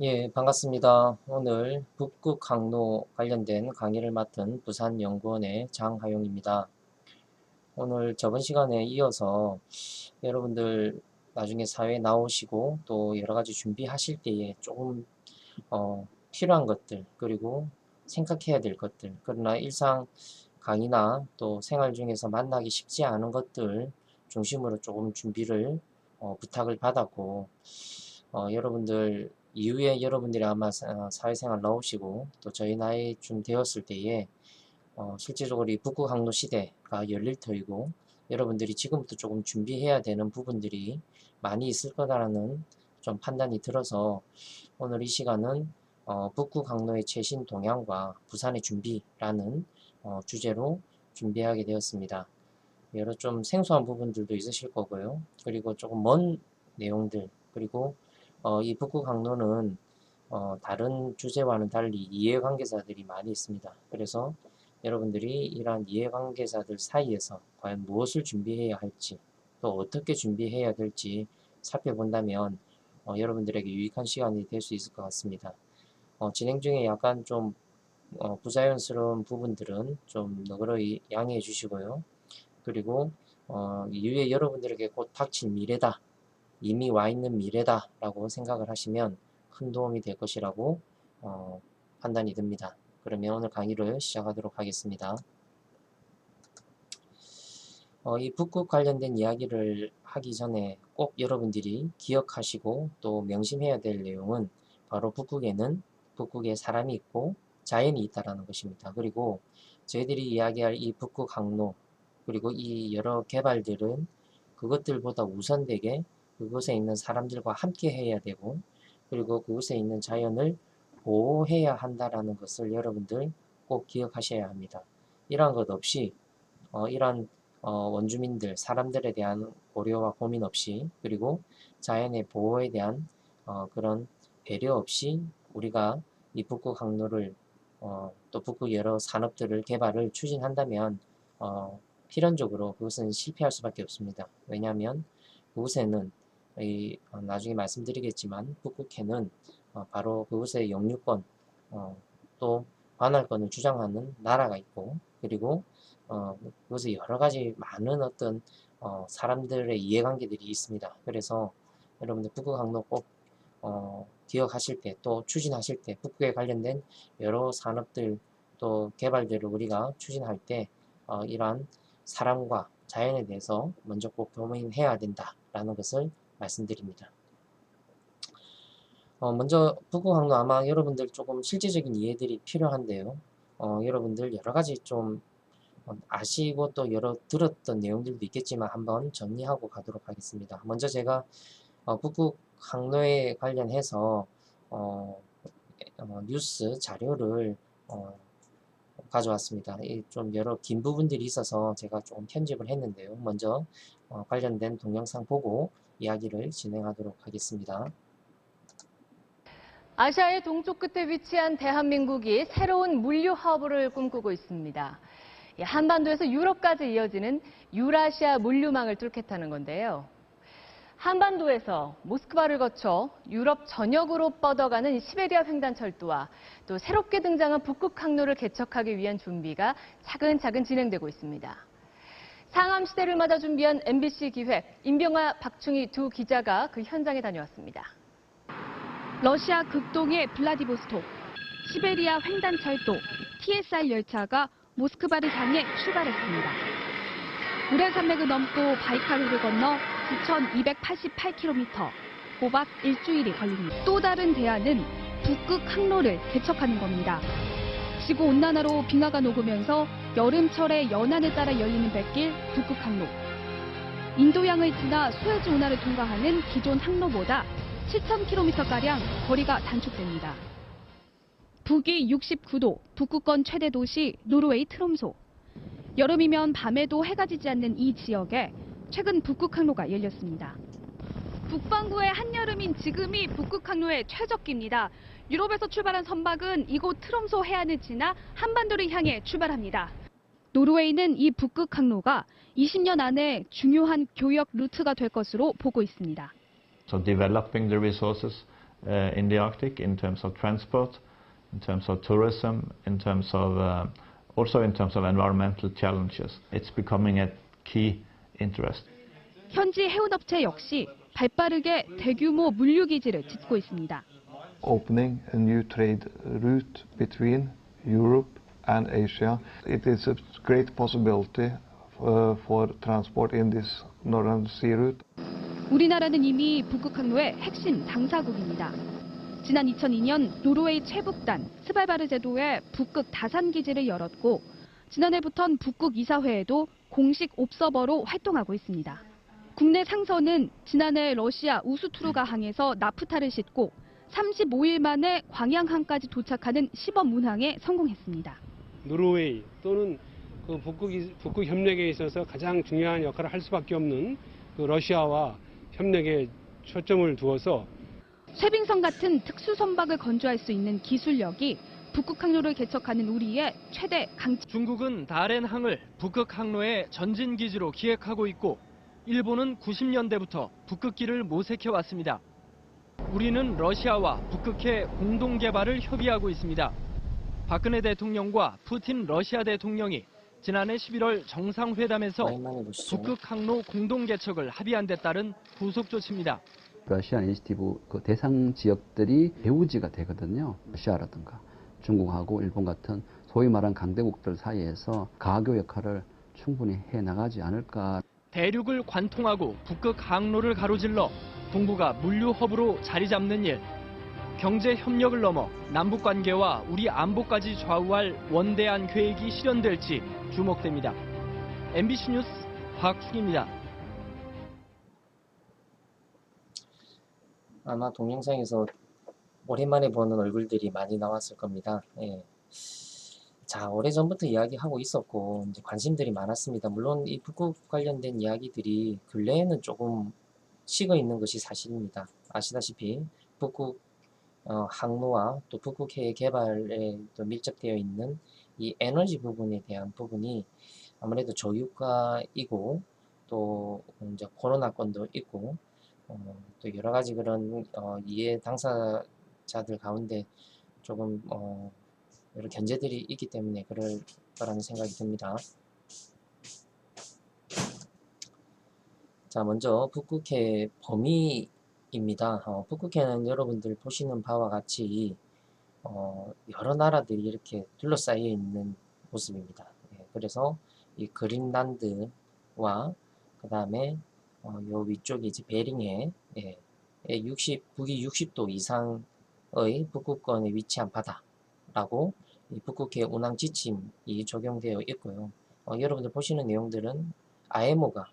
예, 반갑습니다. 오늘 북극 항로 관련된 강의를 맡은 부산연구원의 장하용입니다. 오늘 저번 시간에 이어서 여러분들 나중에 사회에 나오시고 또 여러 가지 준비하실 때에 조금 필요한 것들 그리고 생각해야 될 것들 그러나 일상 강의나 또 생활 중에서 만나기 쉽지 않은 것들 중심으로 조금 준비를 부탁을 받았고 여러분들 이후에 여러분들이 아마 사회생활 나오시고 또 저희 나이쯤 되었을 때에 실제적으로 이 북극 항로 시대가 열릴 터이고 여러분들이 지금부터 조금 준비해야 되는 부분들이 많이 있을 거다라는 좀 판단이 들어서 오늘 이 시간은 북극 항로의 최신 동향과 부산의 준비라는 주제로 준비하게 되었습니다. 여러 좀 생소한 부분들도 있으실 거고요. 그리고 조금 먼 내용들 그리고 이 북극 항로는 다른 주제와는 달리 이해관계자들이 많이 있습니다. 그래서 여러분들이 이러한 이해관계자들 사이에서 과연 무엇을 준비해야 할지 또 어떻게 준비해야 될지 살펴본다면 여러분들에게 유익한 시간이 될 수 있을 것 같습니다. 진행 중에 약간 좀 부자연스러운 부분들은 좀 너그러이 양해해 주시고요. 그리고 이후에 여러분들에게 곧 닥칠 미래다, 이미 와 있는 미래다 라고 생각을 하시면 큰 도움이 될 것이라고 판단이 듭니다. 그러면 오늘 강의를 시작하도록 하겠습니다. 이 북극 관련된 이야기를 하기 전에 꼭 여러분들이 기억하시고 또 명심해야 될 내용은 바로 북극에 사람이 있고 자연이 있다라는 것입니다. 그리고 저희들이 이야기할 이 북극 항로 그리고 이 여러 개발들은 그것들보다 우선되게 그곳에 있는 사람들과 함께 해야 되고 그리고 그곳에 있는 자연을 보호해야 한다라는 것을 여러분들 꼭 기억하셔야 합니다. 이러한 것 없이 이러한 원주민들, 사람들에 대한 고려와 고민 없이 그리고 자연의 보호에 대한 그런 배려 없이 우리가 이 북극 항로를 또 북극 여러 산업들을 개발을 추진한다면 필연적으로 그것은 실패할 수밖에 없습니다. 왜냐하면 그곳에는 나중에 말씀드리겠지만 북극해는 바로 그곳의 영유권 또 관할권을 주장하는 나라가 있고 그리고 그것에 여러 가지 많은 어떤 사람들의 이해관계들이 있습니다. 그래서 여러분들 북극 항로 꼭 기억하실 때 또 추진하실 때 북극에 관련된 여러 산업들 또 개발들을 우리가 추진할 때 이러한 사람과 자연에 대해서 먼저 꼭 고민해야 된다라는 것을 말씀드립니다. 먼저 북극 항로 아마 여러분들 조금 실제적인 이해들이 필요한데요. 여러분들 여러 가지 좀 아시고 또 여러 들었던 내용들도 있겠지만 한번 정리하고 가도록 하겠습니다. 먼저 제가 북극 항로에 관련해서 어, 뉴스 자료를 어, 가져왔습니다. 좀 여러 긴 부분들이 있어서 제가 조금 편집을 했는데요. 먼저 관련된 동영상 보고 이야기를 진행하도록 하겠습니다. 아시아의 동쪽 끝에 위치한 대한민국이 새로운 물류 허브를 꿈꾸고 있습니다. 한반도에서 유럽까지 이어지는 유라시아 물류망을 뚫겠다는 건데요. 한반도에서 모스크바를 거쳐 유럽 전역으로 뻗어가는 시베리아 횡단철도와 또 새롭게 등장한 북극 항로를 개척하기 위한 준비가 차근차근 진행되고 있습니다. 상암 시대를 맞아 준비한 MBC 기획 임병화, 박충희 두 기자가 그 현장에 다녀왔습니다. 러시아 극동의 블라디보스톡, 시베리아 횡단철도, TSR 열차가 모스크바를 향해 출발했습니다. 우라산맥을 넘고 바이칼루를 건너 9,288km, 꼬박 일주일이 걸립니다. 또 다른 대안은 북극 항로를 개척하는 겁니다. 지구온난화로 빙하가 녹으면서 여름철에 연안을 따라 열리는 백길 북극 항로. 인도양을 지나 수에즈 운하를 통과하는 기존 항로보다 7,000km가량 거리가 단축됩니다. 북위 69도, 북극권 최대 도시 노르웨이 트롬소. 여름이면 밤에도 해가 지지 않는 이 지역에 최근 북극 항로가 열렸습니다. 북반구의 한여름인 지금이 북극 항로의 최적기입니다. 유럽에서 출발한 선박은 이곳 트롬소 해안을 지나 한반도를 향해 출발합니다. 노르웨이는 이 북극 항로가 20년 안에 중요한 교역 루트가 될 것으로 보고 있습니다. So developing the resources in the Arctic in terms of transport, in terms of tourism, in terms of also in terms of environmental challenges. It's becoming a key interest. 현지 해운업체 역시 발빠르게 대규모 물류기지를 짓고 있습니다. Opening a new trade route between Europe and Asia. It is a great possibility for transport in this Northern Sea route. 우리나라는 이미 북극 항로의 핵심 당사국입니다. 지난 2002년 노르웨이 최북단 스발바르 제도에 북극 다산 기지를 열었고 지난해부턴 북극 이사회에도 공식 옵서버로 활동하고 있습니다. 국내 상선은 지난해 러시아 우스투르가 항에서 나프타를 싣고 35일 만에 광양항까지 도착하는 시범 운항에 성공했습니다. 노르웨이 또는 그 북극 협력에 있어서 가장 중요한 역할을 할 수밖에 없는 그 러시아와 협력에 초점을 두어서 쇠빙선 같은 특수 선박을 건조할 수 있는 기술력이 북극 항로를 개척하는 우리의 최대 강점. 중국은 다롄항을 북극 항로의 전진 기지로 기획하고 있고 일본은 90년대부터 북극기를 모색해 왔습니다. 우리는 러시아와 북극해 공동 개발을 협의하고 있습니다. 박근혜 대통령과 푸틴 러시아 대통령이 지난해 11월 정상회담에서 많이 보시죠. 북극 항로 공동 개척을 합의한 데 따른 후속 조치입니다. 러시아 이니시티브 그 대상 지역들이 배후지가 되거든요. 러시아라든가 중국하고 일본 같은 소위 말한 강대국들 사이에서 가교 역할을 충분히 해 나가지 않을까. 대륙을 관통하고 북극 항로를 가로질러 동북아 물류 허브로 자리 잡는 일. 경제 협력을 넘어 남북 관계와 우리 안보까지 좌우할 원대한 계획이 실현될지 주목됩니다. MBC 뉴스 박충입니다. 아마 동영상에서 오랜만에 보는 얼굴들이 많이 나왔을 겁니다. 예. 자, 오래전부터 이야기하고 있었고 이제 관심들이 많았습니다. 물론 이 북극 관련된 이야기들이 근래에는 조금 식어 있는 것이 사실입니다. 아시다시피 북극 항로와 또 북극해 개발에 또 밀접되어 있는 이 에너지 부분에 대한 부분이 아무래도 저유가이고 또 이제 코로나권도 있고 또 여러 가지 그런 이해 당사자들 가운데 조금 여러 견제들이 있기 때문에 그럴 거라는 생각이 듭니다. 자, 먼저 북극해 범위입니다. 북극해는 여러분들 보시는 바와 같이 여러 나라들이 이렇게 둘러싸여 있는 모습입니다. 예, 그래서 이 그린란드와 그 다음에 요 위쪽이 이제 베링해, 예, 북위 60도 이상의 북극권에 위치한 바다라고 이 북극해 운항 지침이 적용되어 있고요. 여러분들 보시는 내용들은 IMO가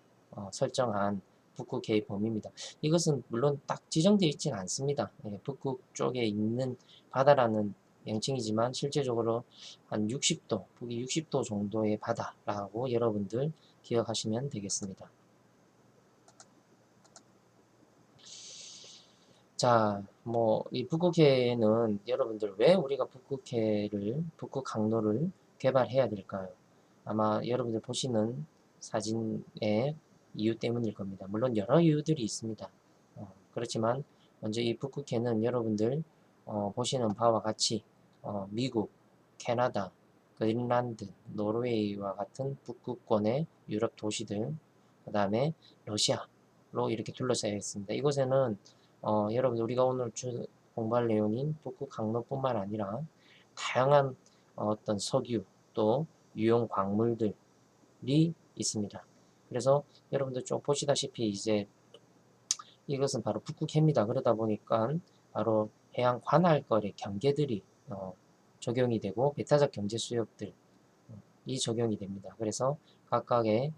설정한 북극해의 범위입니다. 이것은 물론 딱 지정되어 있지는 않습니다. 예, 북극 쪽에 있는 바다라는 명칭이지만 실제적으로 한 60도, 북위 60도 정도의 바다라고 여러분들 기억하시면 되겠습니다. 자, 뭐 이 북극해는 여러분들 왜 우리가 북극 항로를 개발해야 될까요? 아마 여러분들 보시는 사진의 이유 때문일 겁니다. 물론 여러 이유들이 있습니다. 그렇지만 먼저 이 북극해는 여러분들 보시는 바와 같이 미국, 캐나다, 그린란드, 노르웨이와 같은 북극권의 유럽 도시들, 그 다음에 러시아로 이렇게 둘러싸여 있습니다. 이곳에는 여러분 우리가 오늘 공부할 내용인 북극 항로뿐만 아니라 다양한 어떤 석유 또 유용 광물들이 있습니다. 그래서 여러분들 좀 보시다시피 이제 이것은 바로 북극해입니다. 그러다 보니까 바로 해양 관할거래 경계들이 적용이 되고 배타적 경제 수역들이 적용이 됩니다. 그래서 각각의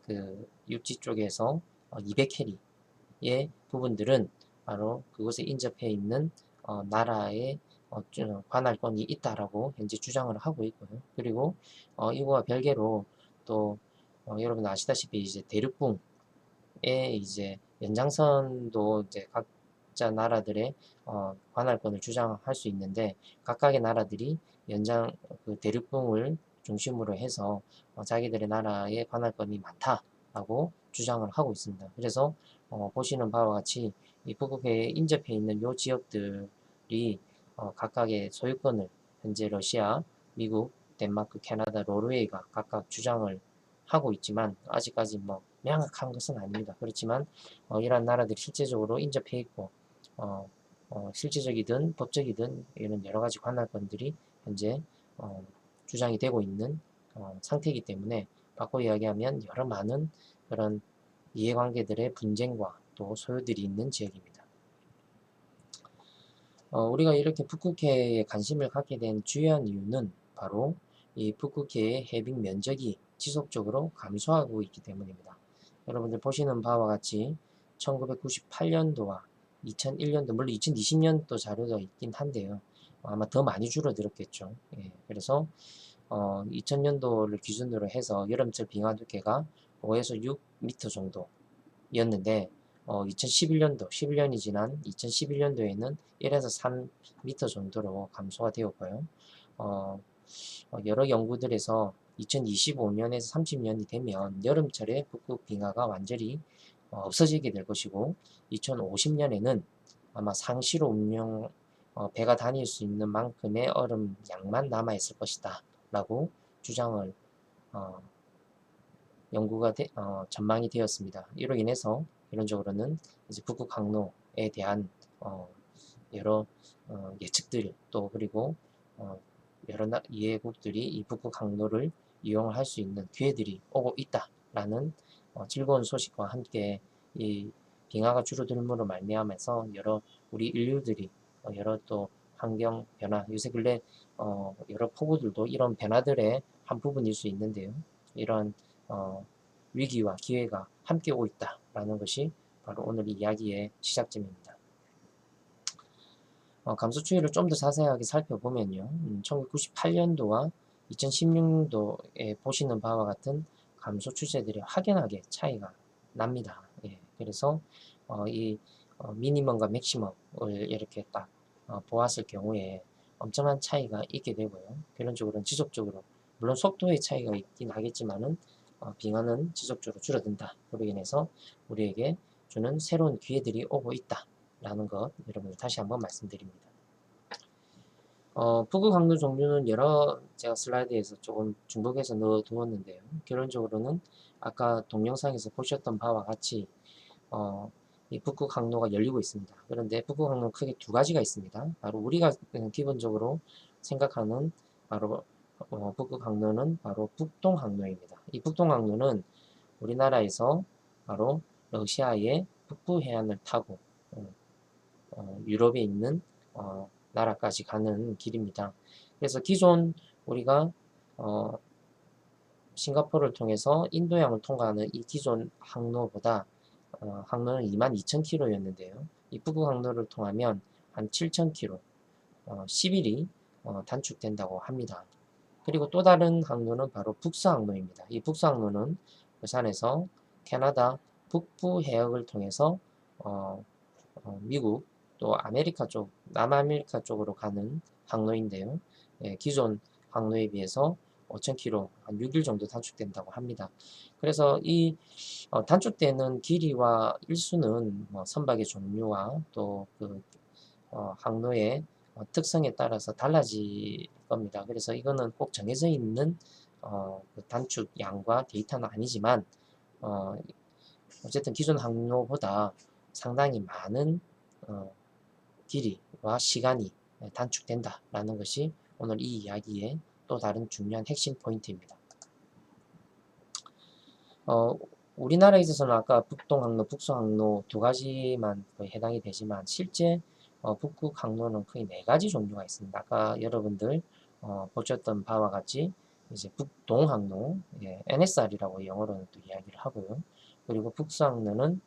그 육지 쪽에서 200캐리의 부분들은 바로 그곳에 인접해 있는 나라의 관할권이 있다라고 현재 주장을 하고 있고요. 그리고 이거와 별개로 또 여러분 아시다시피 이제 대륙붕의 이제 연장선도 이제 각자 나라들의 관할권을 주장할 수 있는데 각각의 나라들이 그 대륙붕을 중심으로 해서 자기들의 나라의 관할권이 많다라고 주장을 하고 있습니다. 그래서 보시는 바와 같이 이 북극해에 인접해 있는 요 지역들이 각각의 소유권을 현재 러시아, 미국, 덴마크, 캐나다, 노르웨이가 각각 주장을 하고 있지만 아직까지 뭐 명확한 것은 아닙니다. 그렇지만 이러한 나라들이 실제적으로 인접해 있고 실질적이든 법적이든 이런 여러 가지 관할권들이 현재 주장이 되고 있는 상태이기 때문에 바꿔 이야기하면 여러 많은 그런 이해관계들의 분쟁과 또 소요들이 있는 지역입니다. 우리가 이렇게 북극해에 관심을 갖게 된 주요한 이유는 바로 이 북극해의 해빙 면적이 지속적으로 감소하고 있기 때문입니다. 여러분들 보시는 바와 같이 1998년도와 2001년도, 물론 2020년도 자료가 있긴 한데요. 아마 더 많이 줄어들었겠죠. 예, 그래서 2000년도를 기준으로 해서 여름철 빙하 두께가 5에서 6m 정도였는데 2011년도, 11년이 지난 2011년도에는 1에서 3m 정도로 감소가 되었고요. 여러 연구들에서 2025년에서 30년이 되면 여름철에 북극 빙하가 완전히 없어지게 될 것이고 2050년에는 아마 상시로 운영 배가 다닐 수 있는 만큼의 얼음 양만 남아 있을 것이다 라고 주장을 연구가 전망이 되었습니다. 이로 인해서 이론적으로는 이제 북극 항로에 대한 여러 예측들 또 그리고 여러 이해국들이 이 북극 항로를 이용을 할 수 있는 기회들이 오고 있다라는 즐거운 소식과 함께 이 빙하가 줄어들므로 말미암아서 여러 우리 인류들이 여러 또 환경 변화 요새 근래 여러 폭우들도 이런 변화들의 한 부분일 수 있는데요. 이런 위기와 기회가 함께 오고 있다라는 것이 바로 오늘 이야기의 시작점입니다. 감소 추이를 좀 더 자세하게 살펴보면요. 1998년도와 2016년도에 보시는 바와 같은 감소 추세들이 확연하게 차이가 납니다. 예, 그래서 이 미니멈과 맥시멈을 이렇게 딱 보았을 경우에 엄청난 차이가 있게 되고요. 결론적으로는 지속적으로 물론 속도의 차이가 있긴 하겠지만은 빙하는 지속적으로 줄어든다. 그로 인해서 우리에게 주는 새로운 기회들이 오고 있다. 라는 것 여러분들 다시 한번 말씀드립니다. 북극 항로 종류는 여러 제가 슬라이드에서 조금 중복해서 넣어 두었는데요. 결론적으로는 아까 동영상에서 보셨던 바와 같이 이 북극 항로가 열리고 있습니다. 그런데 북극 항로는 크게 두 가지가 있습니다. 바로 우리가 기본적으로 생각하는 바로 북극 항로는 바로 북동 항로입니다. 이 북동 항로는 우리나라에서 바로 러시아의 북부 해안을 타고 유럽에 있는 나라까지 가는 길입니다. 그래서 기존 우리가 싱가포르를 통해서 인도양을 통과하는 이 기존 항로보다 항로는 22,000km였는데요. 이 북극 항로를 통하면 한 7,000km, 10일이 단축된다고 합니다. 그리고 또 다른 항로는 바로 북서 항로입니다. 이 북서 항로는 부산에서 캐나다 북부 해역을 통해서 미국 또 아메리카 쪽, 남아메리카 쪽으로 가는 항로인데요. 예, 기존 항로에 비해서 5,000km, 한 6일 정도 단축된다고 합니다. 그래서 이 단축되는 길이와 일수는 선박의 종류와 또 그 항로의 특성에 따라서 달라질 겁니다. 그래서 이거는 꼭 정해져 있는 그 단축 양과 데이터는 아니지만 어쨌든 기존 항로보다 상당히 많은 길이와 시간이 단축된다라는 것이 오늘 이 이야기의 또 다른 중요한 핵심 포인트입니다. 우리나라에 있어서는 아까 북동항로, 북서항로 두 가지만 거의 해당이 되지만 실제 북극 항로는 거의 4가지 종류가 있습니다. 아까 여러분들 보셨던 바와 같이 이제 북동항로, 예, NSR이라고 영어로는 또 이야기를 하고요. 그리고 북서항로는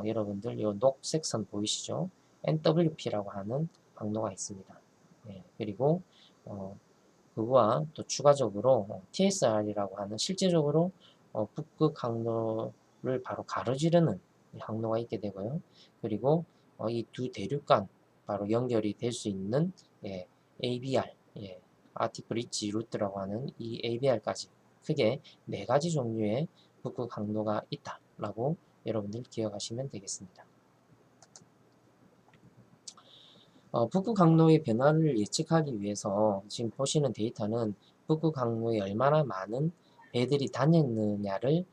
여러분들 이 녹색 선 보이시죠? NWP라고 하는 항로가 있습니다. 예, 그리고 그거와 또 추가적으로 TSR이라고 하는 실제적으로 북극 항로를 바로 가로지르는 항로가 있게 되고요. 그리고 이 두 대륙 간 바로 연결이 될 수 있는 ABR, 아틱 브릿지 루트라고 하는 이 ABR까지 크게 4가지 종류의 북극 항로가 있다라고 여러분들 기억하시면 되겠습니다. 북극 항로의 변화를 예측하기 위해서 지금 보시는 데이터는 북극 항로에 얼마나 많은 배들이 다녔느냐를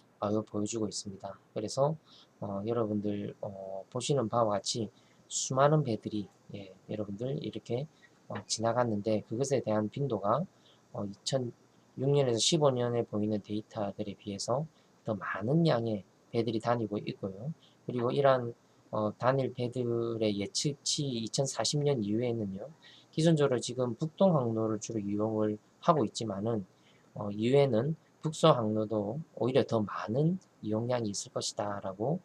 보여주고 있습니다. 그래서 여러분들 보시는 바와 같이 수많은 배들이 여러분들 이렇게 지나갔는데 그것에 대한 빈도가 2006년에서 15년에 보이는 데이터들에 비해서 더 많은 양의 배들이 다니고 있고요. 그리고 이러한 단일 배들의 예측치 2040년 이후에는요. 기존적으로 지금 북동 항로를 주로 이용을 하고 있지만은 이후에는 북서 항로도 오히려 더 많은 이용량이 있을 것이다 라고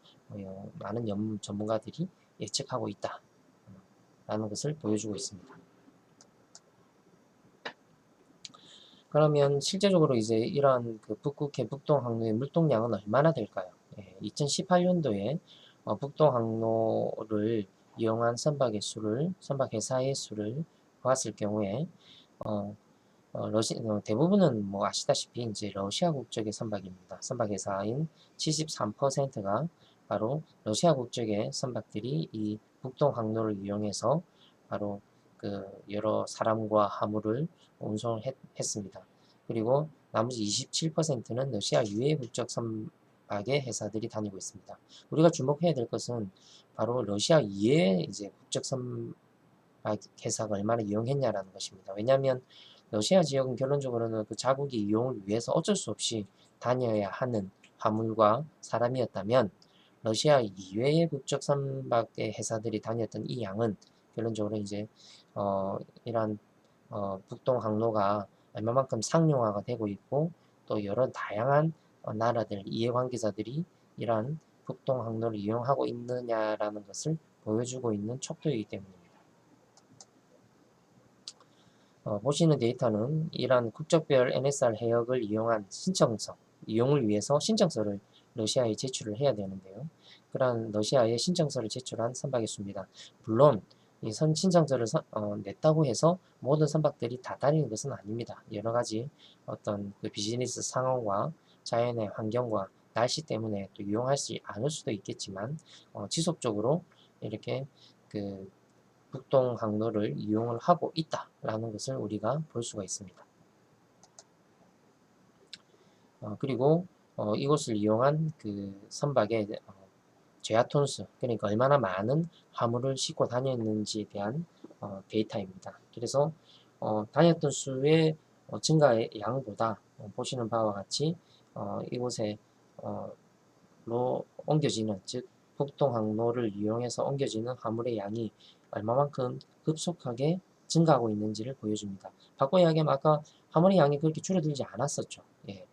많은 전문가들이 예측하고 있다 라는 것을 보여주고 있습니다. 그러면 실제적으로 이제 이러한 그 북극해 북동 항로의 물동량은 얼마나 될까요? 2018년도에 북동 항로를 이용한 선박 회사의 수를 보았을 경우에 대부분은 뭐 아시다시피 이제 러시아 국적의 선박입니다. 선박 회사인 73%가 바로 러시아 국적의 선박들이 이 북동 항로를 이용해서 바로 그 여러 사람과 화물을 운송했습니다. 그리고 나머지 27%는 러시아 유해 국적 선박의 회사들이 다니고 있습니다. 우리가 주목해야 될 것은 바로 러시아 이외의 이제 국적 선박 회사가 얼마나 이용했냐라는 것입니다. 왜냐하면 러시아 지역은 결론적으로는 그 자국의 이용을 위해서 어쩔 수 없이 다녀야 하는 화물과 사람이었다면 러시아 이외의 국적 선박의 회사들이 다녔던 이 양은 결론적으로 이제 이러한 북동 항로가 얼마만큼 상용화가 되고 있고 또 여러 다양한 나라들 이해관계자들이 이러한 북동 항로를 이용하고 있느냐라는 것을 보여주고 있는 척도이기 때문입니다. 보시는 데이터는 이러한 국적별 NSR 해역을 이용한 신청서, 이용을 위해서 신청서를 러시아에 제출을 해야 되는데요. 그러한 러시아에 신청서를 제출한 선박의 수입니다. 물론 이 신청서를 냈다고 해서 모든 선박들이 다 다니는 것은 아닙니다. 여러 가지 어떤 그 비즈니스 상황과 자연의 환경과 날씨 때문에 또 이용하지 않을 수도 있겠지만 지속적으로 이렇게 그 북동 항로를 이용을 하고 있다라는 것을 우리가 볼 수가 있습니다. 그리고 이곳을 이용한 그 선박의 제아톤수, 그러니까 얼마나 많은 화물을 싣고 다녔는지에 대한 데이터입니다. 그래서 다녔던 수의 증가의 양보다 보시는 바와 같이 이곳에 로 옮겨지는, 즉 북동 항로를 이용해서 옮겨지는 화물의 양이 얼마만큼 급속하게 증가하고 있는지를 보여줍니다. 바꿔 이야기하면 아까 화물의 양이 그렇게 줄어들지 않았었죠. 예.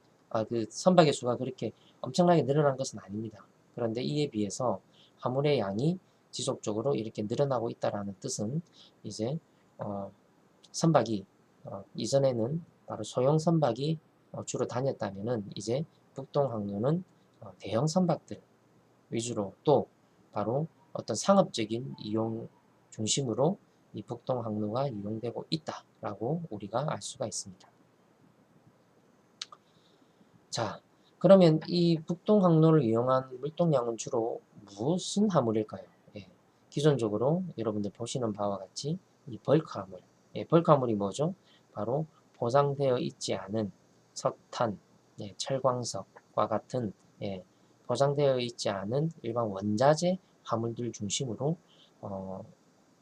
그 선박의 수가 그렇게 엄청나게 늘어난 것은 아닙니다. 그런데 이에 비해서 화물의 양이 지속적으로 이렇게 늘어나고 있다라는 뜻은 이제 선박이 이전에는 바로 소형 선박이 주로 다녔다면은 이제 북동 항로는 대형 선박들 위주로 또 바로 어떤 상업적인 이용 중심으로 이 북동 항로가 이용되고 있다라고 우리가 알 수가 있습니다. 자, 그러면 이 북동 항로를 이용한 물동량은 주로 무슨 화물일까요? 기존적으로 여러분들 보시는 바와 같이 이 벌크 화물, 벌크 화물이 뭐죠? 바로 포장되어 있지 않은 석탄, 철광석과 같은 포장되어 있지 않은 일반 원자재 화물들 중심으로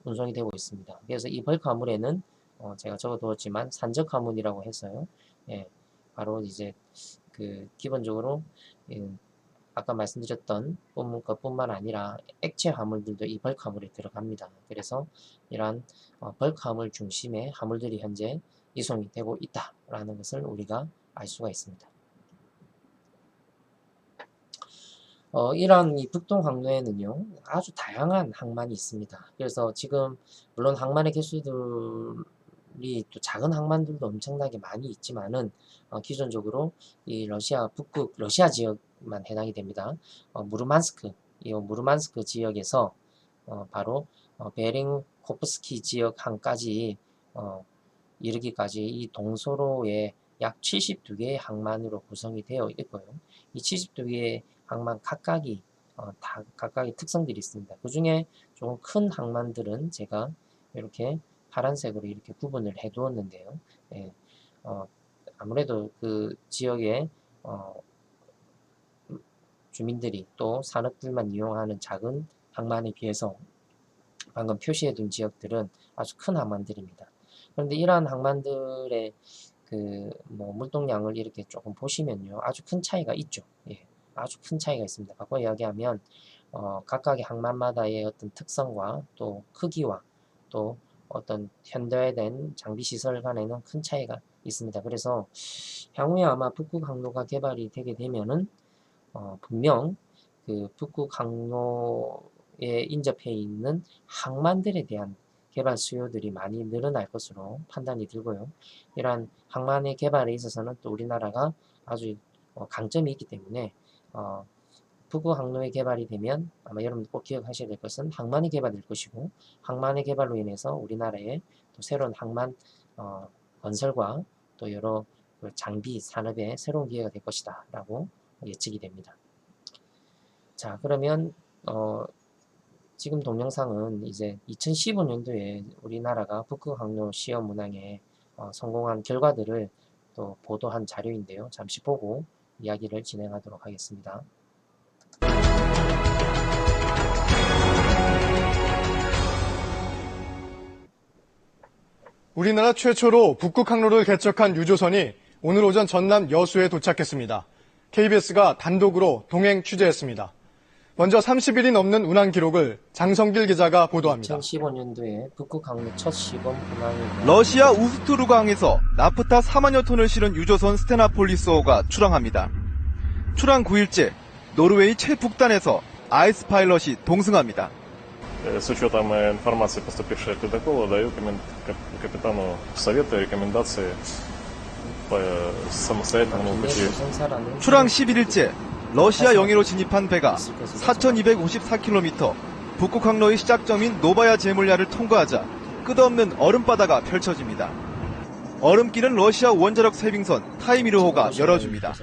운송이 되고 있습니다. 그래서 이 벌크 화물에는 제가 적어두었지만 산적 화물이라고 해서요. 바로 이제 그 기본적으로 아까 말씀드렸던 것뿐만 아니라 액체 화물들도 이 벌크 화물에 들어갑니다. 그래서 이러한 벌크 화물 중심의 화물들이 현재 이송이 되고 있다라는 것을 우리가 알 수가 있습니다. 이러한 이 북동 항로에는요 아주 다양한 항만이 있습니다. 그래서 지금 물론 항만의 개수들이 또 작은 항만들도 엄청나게 많이 있지만은 기존적으로 이 러시아 북극 러시아 지역만 해당이 됩니다. 무르만스크 이 무르만스크 지역에서 바로 베링 코프스키 지역 항까지 이르기까지 이 동서로의 약 72개의 항만으로 구성이 되어 있고요. 이 72개의 항만 각각이 다 각각의 특성들이 있습니다. 그 중에 조금 큰 항만들은 제가 이렇게 파란색으로 이렇게 구분을 해 두었는데요. 예, 아무래도 그 지역의 주민들이 또 산업들만 이용하는 작은 항만에 비해서 방금 표시해둔 지역들은 아주 큰 항만들입니다. 그런데 이러한 항만들의 그 물동량을 이렇게 조금 보시면요, 아주 큰 차이가 있죠. 예, 아주 큰 차이가 있습니다. 바꿔 이야기하면 각각의 항만마다의 어떤 특성과 또 크기와 또 어떤 현대화된 장비 시설 간에는 큰 차이가 있습니다. 그래서 향후에 아마 북극 항로가 개발이 되게 되면은 분명 그 북극 항로에 인접해 있는 항만들에 대한 개발 수요들이 많이 늘어날 것으로 판단이 들고요. 이러한 항만의 개발에 있어서는 또 우리나라가 아주 강점이 있기 때문에 북극 항로의 개발이 되면 아마 여러분들 꼭 기억하셔야 될 것은 항만이 개발될 것이고, 항만의 개발로 인해서 우리나라의 또 새로운 항만 건설과 또 여러 그 장비 산업의 새로운 기회가 될 것이다 라고 예측이 됩니다. 자, 그러면 지금 동영상은 이제 2015년도에 우리나라가 북극 항로 시험 운항에 성공한 결과들을 또 보도한 자료인데요. 잠시 보고 이야기를 진행하도록 하겠습니다. 우리나라 최초로 북극 항로를 개척한 유조선이 오늘 오전 전남 여수에 도착했습니다. KBS가 단독으로 동행 취재했습니다. 먼저 30일이 넘는 운항 기록을 장성길 기자가 보도합니다. 2015년도에 북극 항로 첫 시범 운항이 러시아 우스트루강에서 나프타 4만여 톤을 실은 유조선 스테나폴리스호가 출항합니다. 출항 9일째, 노르웨이 최북단에서 아이스 파일럿이 동승합니다. С учетом информации, поступившей от ледокола, даю капитану советы и рекомендации по самостоятельному пути. 출항 11일째, 러시아 영해로 진입한 배가 4,254km, 북극 항로의 시작점인 노바야 제물야를 통과하자 끝없는 얼음바다가 펼쳐집니다. 얼음길은 러시아 원자력 세빙선 타이미르호가 열어줍니다.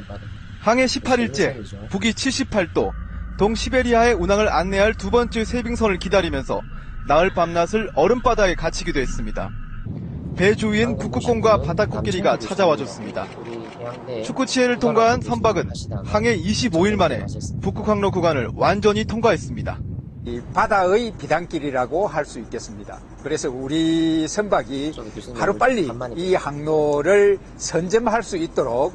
항해 18일째, 북위 78도, 동시베리아의 운항을 안내할 두 번째 세빙선을 기다리면서 나흘 밤낮을 얼음바다에 갇히기도 했습니다. 배 주위엔 북극곰과 바다코끼리가 찾아와줬습니다. 축구치해를 통과한 선박은 항해 25일 만에 북극항로 구간을 완전히 통과했습니다. 이 바다의 비단길이라고 할 수 있겠습니다. 그래서 우리 선박이 하루빨리 이 항로를 선점할 수 있도록.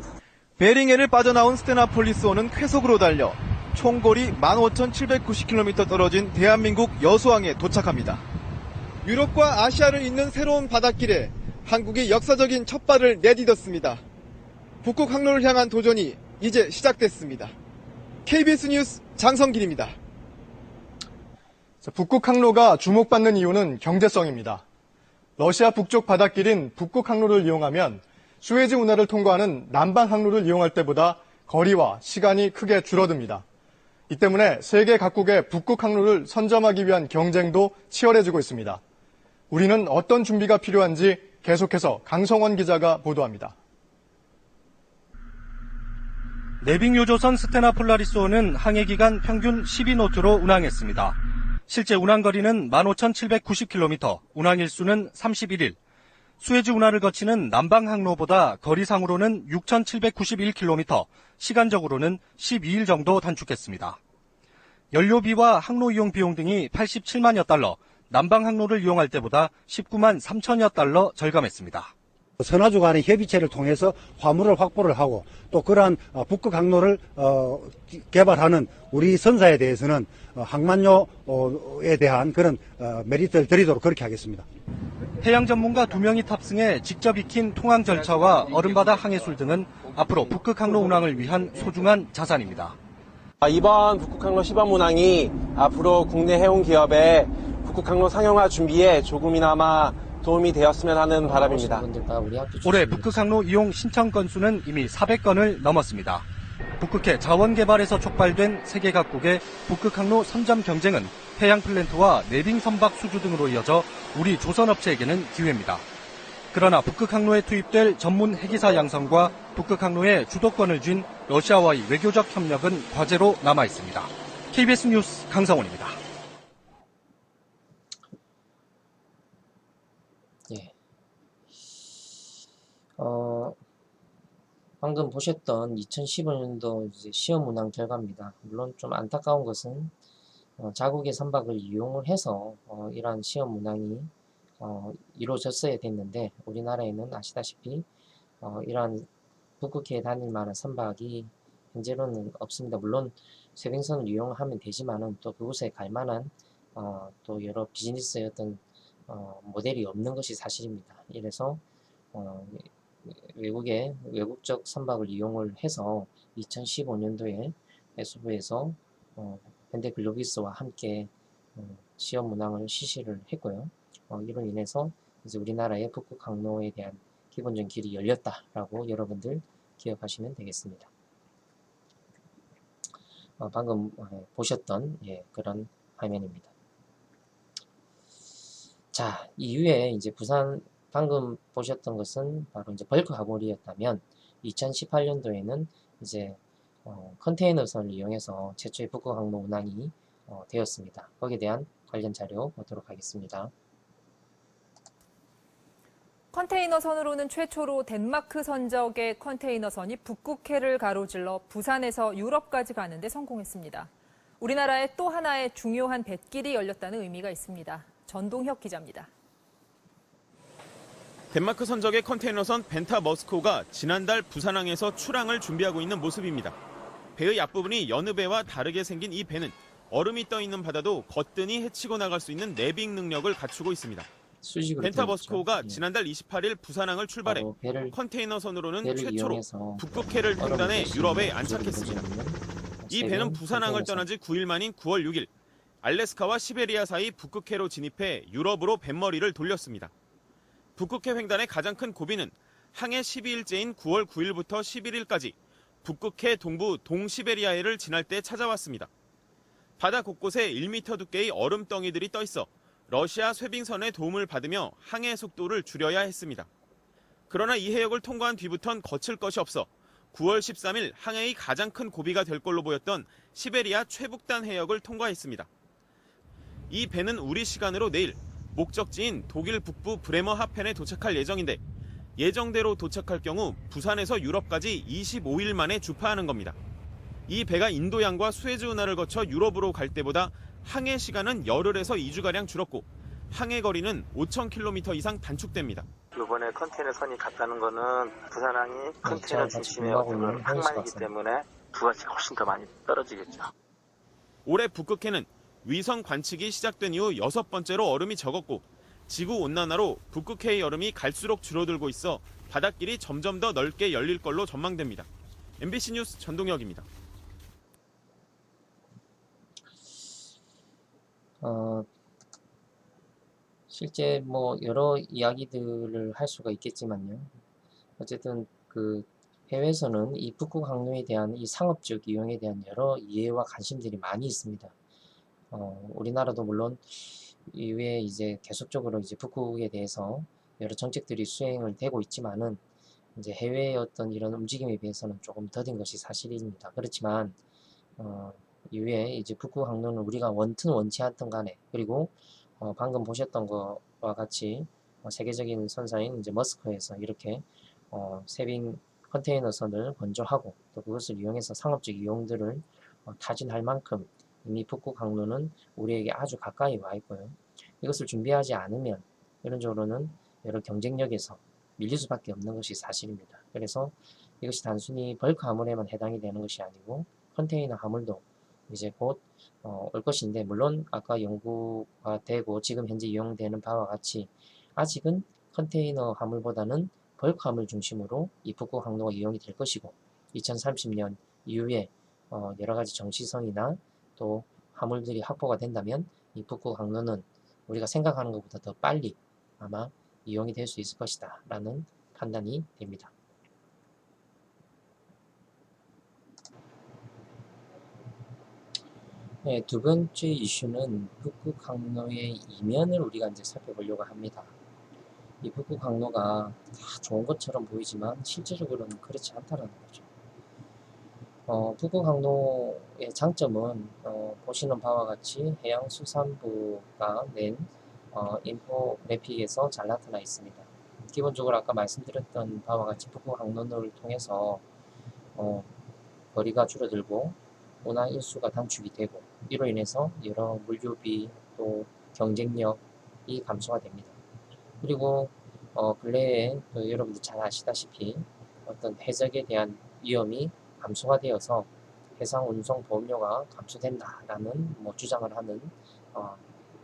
베링해를 빠져나온 스테나폴리스호는 쾌속으로 달려 총거리 15,790km 떨어진 대한민국 여수항에 도착합니다. 유럽과 아시아를 잇는 새로운 바닷길에 한국이 역사적인 첫 발을 내딛었습니다. 북극 항로를 향한 도전이 이제 시작됐습니다. KBS 뉴스 장성길입니다. 북극 항로가 주목받는 이유는 경제성입니다. 러시아 북쪽 바닷길인 북극 항로를 이용하면 수에즈 운하를 통과하는 남방 항로를 이용할 때보다 거리와 시간이 크게 줄어듭니다. 이 때문에 세계 각국의 북극 항로를 선점하기 위한 경쟁도 치열해지고 있습니다. 우리는 어떤 준비가 필요한지 계속해서 강성원 기자가 보도합니다. 내빙 유조선 스테나폴라리스호는 항해 기간 평균 12노트로 운항했습니다. 실제 운항 거리는 15,790km, 운항 일수는 31일. 수에즈 운하를 거치는 남방 항로보다 거리상으로는 6,791km, 시간적으로는 12일 정도 단축했습니다. 연료비와 항로 이용 비용 등이 87만여 달러, 남방 항로를 이용할 때보다 19만 3천여 달러 절감했습니다. 선화주 간의 협의체를 통해서 화물을 확보를 하고 또 그러한 북극 항로를 개발하는 우리 선사에 대해서는 항만료에 대한 그런 메리트를 드리도록 그렇게 하겠습니다. 해양 전문가 2명이 탑승해 직접 익힌 통항 절차와 얼음바다 항해술 등은 앞으로 북극 항로 운항을 위한 소중한 자산입니다. 이번 북극 항로 시범 운항이 앞으로 국내 해운 기업의 북극 항로 상용화 준비에 조금이나마 도움이 되었으면 하는 바람입니다. 올해 북극 항로 이용 신청 건수는 이미 400건을 넘었습니다. 북극해 자원 개발에서 촉발된 세계 각국의 북극 항로 선점 경쟁은 해양 플랜트와 내빙 선박 수주 등으로 이어져 우리 조선업체에게는 기회입니다. 그러나 북극 항로에 투입될 전문 해기사 양성과 북극 항로의 주도권을 쥔 러시아와의 외교적 협력은 과제로 남아 있습니다. KBS 뉴스 강성원입니다. 예. 방금 보셨던 2015년도 이제 시험 운항 결과입니다. 물론 좀 안타까운 것은 자국의 선박을 이용을 해서 이러한 시험 운항이 이루어졌어야 됐는데 우리나라에는 아시다시피 이러한 북극해에 다닐 만한 선박이 현재로는 없습니다. 물론 쇄빙선을 이용하면 되지만은 또 그곳에 갈 만한 또 여러 비즈니스의 어떤 모델이 없는 것이 사실입니다. 이래서 외국적 선박을 이용을 해서 2015년도에 해수부에서 현대글로비스와 함께 시험 운항을 실시를 했고요. 이로 인해서 이제 우리나라의 북극 항로에 대한 기본적인 길이 열렸다라고 여러분들 기억하시면 되겠습니다. 방금 보셨던 그런 화면입니다. 자, 이후에 이제 방금 보셨던 것은 바로 이제 벌크 화물이었다면 2018년도에는 이제 컨테이너선을 이용해서 최초의 북극 항로 운항이 되었습니다. 거기에 대한 관련 자료 보도록 하겠습니다. 컨테이너선으로는 최초로 덴마크 선적의 컨테이너선이 북극해를 가로질러 부산에서 유럽까지 가는 데 성공했습니다. 우리나라에 또 하나의 중요한 뱃길이 열렸다는 의미가 있습니다. 전동혁 기자입니다. 덴마크 선적의 컨테이너선 벤타 머스코가 지난달 부산항에서 출항을 준비하고 있는 모습입니다. 배의 앞부분이 여느 배와 다르게 생긴 이 배는 얼음이 떠 있는 바다도 거뜬히 헤치고 나갈 수 있는 내빙 능력을 갖추고 있습니다. 벤타 머스코가 지난달 28일 부산항을 출발해 컨테이너선으로는 최초로 북극해를 횡단해 유럽에 안착했습니다. 이 배는 부산항을 떠난 지 9일 만인 9월 6일 알래스카와 시베리아 사이 북극해로 진입해 유럽으로 뱃머리를 돌렸습니다. 북극해 횡단의 가장 큰 고비는 항해 12일째인 9월 9일부터 11일까지 북극해 동부 동시베리아해를 지날 때 찾아왔습니다. 바다 곳곳에 1m 두께의 얼음덩이들이 떠 있어 러시아 쇄빙선의 도움을 받으며 항해 속도를 줄여야 했습니다. 그러나 이 해역을 통과한 뒤부턴 거칠 것이 없어 9월 13일 항해의 가장 큰 고비가 될 걸로 보였던 시베리아 최북단 해역을 통과했습니다. 이 배는 우리 시간으로 내일 목적지인 독일 북부 브레머 하펜에 도착할 예정인데 예정대로 도착할 경우 부산에서 유럽까지 25일 만에 주파하는 겁니다. 이 배가 인도양과 수에즈 운하를 거쳐 유럽으로 갈 때보다 항해 시간은 열흘에서 2주가량 줄었고 항해 거리는 5,000km 이상 단축됩니다. 이번에 컨테이너선이 갔다는 거는 부산항이 컨테이너 중심의 어떤 항만이기 때문에 부가치가 훨씬 더 많이 떨어지겠죠. 올해 북극해는 위성 관측이 시작된 이후 6번째로 얼음이 적었고 지구온난화로 북극해의 얼음이 갈수록 줄어들고 있어 바닷길이 점점 더 넓게 열릴 걸로 전망됩니다. MBC 뉴스 전동혁입니다. 실제 뭐 여러 이야기들을 할 수가 있겠지만요. 어쨌든 그 해외에서는 이 북극 항로에 대한 이 상업적 이용에 대한 여러 이해와 관심들이 많이 있습니다. 우리나라도 물론 이후에 이제 계속적으로 이제 북극에 대해서 여러 정책들이 수행을 되고 있지만은 이제 해외의 어떤 이런 움직임에 비해서는 조금 더딘 것이 사실입니다. 그렇지만 이후에 이제 북극 항로는 우리가 원튼 원치 않든 간에 그리고 방금 보셨던 것과 같이 세계적인 선사인 이제 머스크에서 이렇게 쇄빙 컨테이너선을 건조하고 또 그것을 이용해서 상업적 이용들을 타진할 만큼 이미 북극 항로는 우리에게 아주 가까이 와 있고요. 이것을 준비하지 않으면 이론적으로는 여러 경쟁력에서 밀릴 수밖에 없는 것이 사실입니다. 그래서 이것이 단순히 벌크 화물에만 해당이 되는 것이 아니고 컨테이너 화물도 이제 곧 올 것인데 물론 아까 연구가 되고 지금 현재 이용되는 바와 같이 아직은 컨테이너 화물보다는 벌크 화물 중심으로 이 북극 항로가 이용이 될 것이고 2030년 이후에 여러 가지 정시성이나 또 화물들이 확보가 된다면 이 북극 항로는 우리가 생각하는 것보다 더 빨리 아마 이용이 될 수 있을 것이다 라는 판단이 됩니다. 네, 두 번째 이슈는 북극 항로의 이면을 우리가 이제 살펴보려고 합니다. 이 북극 항로가 다 좋은 것처럼 보이지만 실제적으로는 그렇지 않다는 거죠. 북극 항로의 장점은 보시는 바와 같이 해양수산부가 낸 인포그래픽에서 잘 나타나 있습니다. 기본적으로 아까 말씀드렸던 바와 같이 북극 항로를 통해서 거리가 줄어들고 운항 일수가 단축이 되고 이로 인해서 여러 물류비 또 경쟁력이 감소가 됩니다. 그리고 근래에 또 여러분들 잘 아시다시피 어떤 해적에 대한 위험이 감소가 되어서 해상 운송 보험료가 감소된다라는 주장을 하는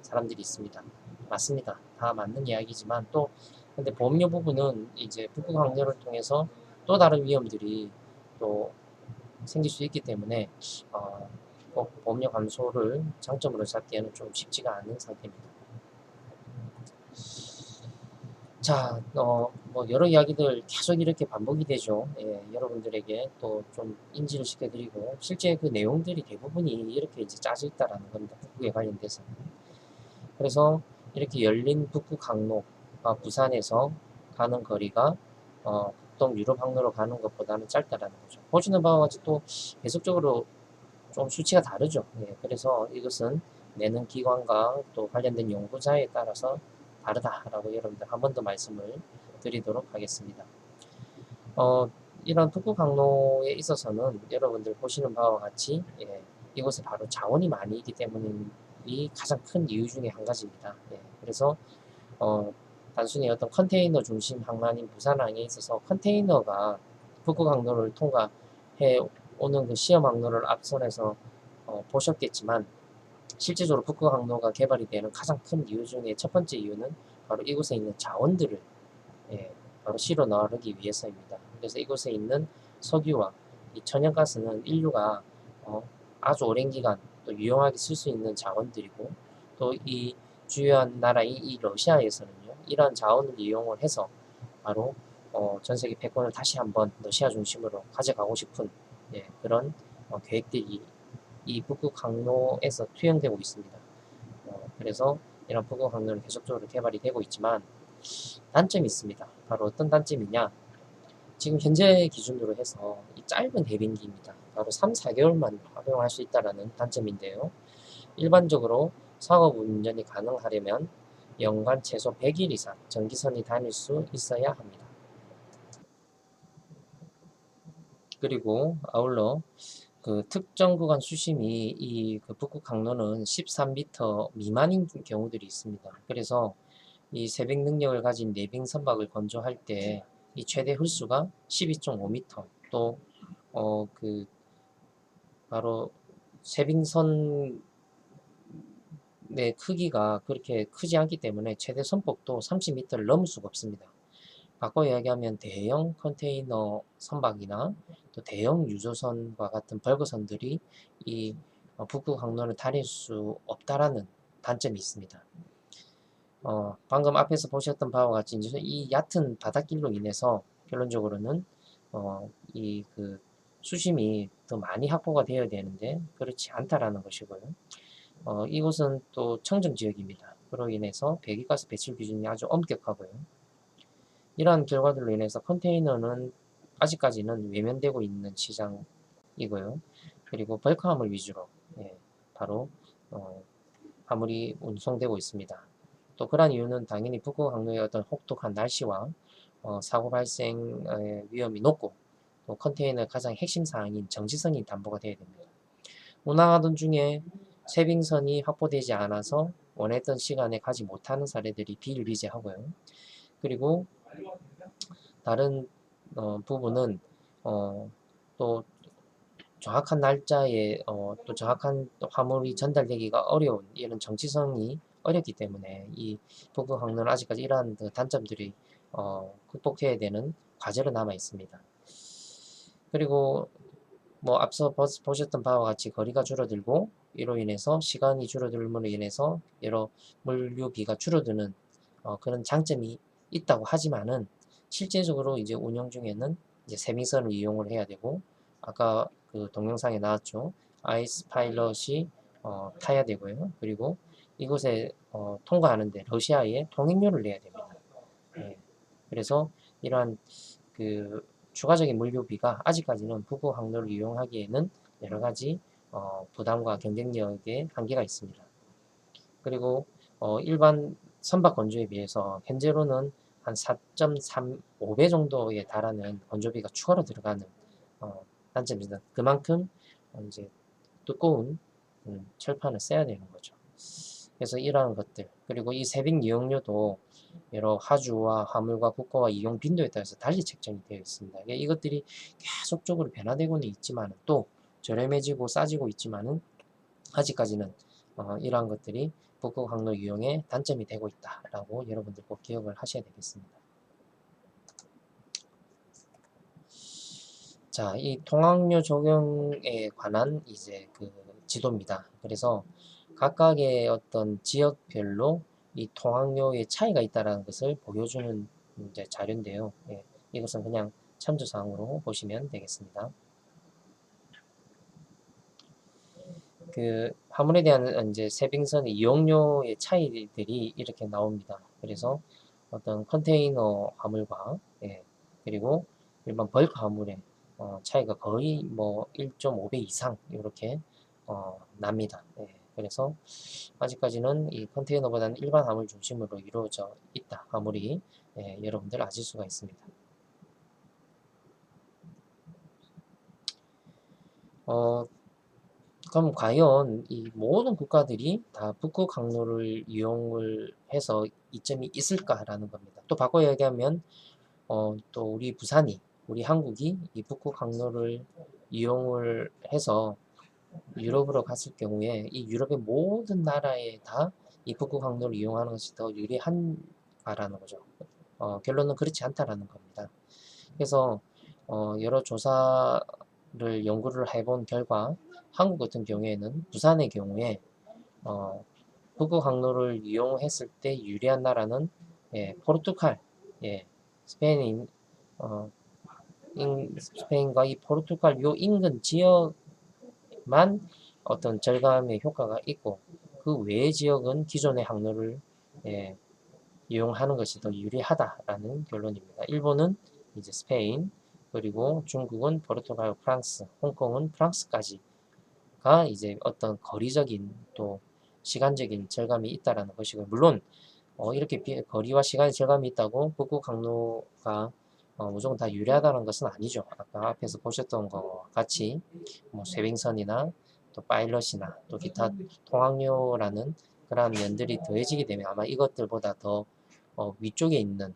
사람들이 있습니다. 맞습니다. 다 맞는 이야기지만 또 근데 보험료 부분은 이제 북극 항로를 통해서 또 다른 위험들이 또 생길 수 있기 때문에 꼭 보험료 감소를 장점으로 잡기에는 좀 쉽지가 않은 상태입니다. 자, 여러 이야기들 계속 이렇게 반복이 되죠. 예, 여러분들에게 또 좀 인지를 시켜드리고, 실제 그 내용들이 대부분이 이렇게 이제 짜져 있다라는 겁니다. 북극에 관련돼서. 그래서 이렇게 열린 북극 항로가 부산에서 가는 거리가, 북동 유럽 항로로 가는 것보다는 짧다라는 거죠. 보시는 바와 같이 또 계속적으로 좀 수치가 다르죠. 예, 그래서 이것은 내는 기관과 또 관련된 연구자에 따라서 다르다라고 여러분들 한 번 더 말씀을 드리도록 하겠습니다. 이런 북극 항로에 있어서는 여러분들 보시는 바와 같이 이곳에 바로 자원이 많이 있기 때문이 가장 큰 이유 중에 한 가지입니다. 그래서 단순히 어떤 컨테이너 중심 항만인 부산항에 있어서 컨테이너가 북극 항로를 통과해 오는 그 시험 항로를 앞선에서 보셨겠지만 실제적으로 북극 항로가 개발이 되는 가장 큰 이유 중에 첫 번째 이유는 바로 이곳에 있는 자원들을 바로 실어 나르기 위해서입니다. 그래서 이곳에 있는 석유와 이 천연가스는 인류가 아주 오랜 기간 또 유용하게 쓸 수 있는 자원들이고 또 이 주요한 나라인 이 러시아에서는요 이러한 자원을 이용을 해서 바로 전 세계 패권을 다시 한번 러시아 중심으로 가져가고 싶은 그런 계획들이 이 북극 항로에서 투영되고 있습니다. 그래서 이런 북극 항로는 계속적으로 개발이 되고 있지만 단점이 있습니다. 바로 어떤 단점이냐? 지금 현재 기준으로 해서 이 짧은 해빙기입니다. 바로 3, 4개월만 활용할 수 있다는 단점인데요. 일반적으로 상업 운전이 가능하려면 연간 최소 100일 이상 전기선이 다닐 수 있어야 합니다. 그리고 아울러 그 특정 구간 수심이 이 그 북극 항로는 13m 미만인 경우들이 있습니다. 그래서 이 세빙 능력을 가진 내빙 선박을 건조할 때 이 최대 홀수가 12.5m 또 그 바로 세빙선의 크기가 그렇게 크지 않기 때문에 최대 선폭도 30m를 넘을 수가 없습니다. 바꿔 이야기하면 대형 컨테이너 선박이나 또 대형 유조선과 같은 벌거선들이 이 북극 항로를 다닐 수 없다라는 단점이 있습니다. 방금 앞에서 보셨던 바와 같이 이제 이 얕은 바닷길로 인해서 결론적으로는 이 그 수심이 더 많이 확보가 되어야 되는데 그렇지 않다라는 것이고요. 이곳은 또 청정 지역입니다. 그로 인해서 배기가스 배출 기준이 아주 엄격하고요. 이러한 결과들로 인해서 컨테이너는 아직까지는 외면되고 있는 시장이고요. 그리고 벌크 화물 위주로 바로 화물이 운송되고 있습니다. 또 그러한 이유는 당연히 북극 항로의 어떤 혹독한 날씨와 사고 발생의 위험이 높고 또 컨테이너의 가장 핵심 사항인 정지선이 담보가 되어야 됩니다. 운항하던 중에 세빙선이 확보되지 않아서 원했던 시간에 가지 못하는 사례들이 비일비재하고요. 그리고 다른 부분은 또 정확한 날짜에 또 정확한 화물이 전달되기가 어려운 이런 정지성이 어렵기 때문에 이 북극 항로는 아직까지 이러한 단점들이 극복해야 되는 과제로 남아 있습니다. 그리고 앞서 보셨던 바와 같이 거리가 줄어들고 이로 인해서 시간이 줄어들므로 인해서 여러 물류비가 줄어드는 그런 장점이 있다고 하지만은 실제적으로 이제 운영 중에는 이제 세빙선을 이용을 해야 되고 아까 그 동영상에 나왔죠. 아이스 파일럿이 타야 되고요. 그리고 이곳에 통과하는데 러시아에 통행료를 내야 됩니다. 그래서 이러한 그 추가적인 물류비가 아직까지는 북극 항로를 이용하기에는 여러 가지 부담과 경쟁력에 한계가 있습니다. 그리고 일반 선박 건조에 비해서 현재로는 한 4.35배 정도에 달하는 건조비가 추가로 들어가는 단점입니다. 그만큼 이제 두꺼운 철판을 써야 되는 거죠. 그래서 이러한 것들, 그리고 이 세빙 이용료도 여러 하주와 화물과 국가와 이용 빈도에 따라서 달리 책정이 되어 있습니다. 이것들이 계속적으로 변화되고는 있지만 또 저렴해지고 싸지고 있지만은 아직까지는 이러한 것들이 북극 항로 이용의 단점이 되고 있다라고 여러분들 꼭 기억을 하셔야 되겠습니다. 자, 이 통항료 적용에 관한 이제 그 지도입니다. 그래서 각각의 어떤 지역별로 이 통항료의 차이가 있다는 것을 보여주는 이제 자료인데요. 예, 이것은 그냥 참조사항으로 보시면 되겠습니다. 그 화물에 대한 이제 세빙선의 이용료의 차이들이 이렇게 나옵니다. 그래서 어떤 컨테이너 화물과 그리고 일반 벌크 화물의 차이가 거의 뭐 1.5배 이상 이렇게 납니다. 그래서 아직까지는 이 컨테이너보다는 일반 화물 중심으로 이루어져 있다. 화물이 여러분들 아실 수가 있습니다. 그럼 과연 이 모든 국가들이 다 북극 항로를 이용을 해서 이점이 있을까라는 겁니다. 또 바꿔 얘기하면 또 우리 부산이, 우리 한국이 이 북극 항로를 이용을 해서 유럽으로 갔을 경우에 이 유럽의 모든 나라에 다 이 북극 항로를 이용하는 것이 더 유리한가라는 거죠. 결론은 그렇지 않다라는 겁니다. 그래서 여러 조사를 연구를 해본 결과 한국 같은 경우에는 부산의 경우에 북극 항로를 이용했을 때 유리한 나라는 포르투갈, 스페인과 이 포르투갈 요 인근 지역만 어떤 절감의 효과가 있고 그 외의 지역은 기존의 항로를 이용하는 것이 더 유리하다라는 결론입니다. 일본은 이제 스페인, 그리고 중국은 포르투갈, 프랑스, 홍콩은 프랑스까지가 이제 어떤 거리적인 또 시간적인 절감이 있다라는 것이고, 물론 이렇게 거리와 시간의 절감이 있다고 북극 항로가 무조건 다 유리하다는 것은 아니죠. 아까 앞에서 보셨던 것과 같이 뭐 쇄빙선이나 또 파일럿이나 또 기타 통항료라는 그러한 면들이 더해지게 되면 아마 이것들보다 더 위쪽에 있는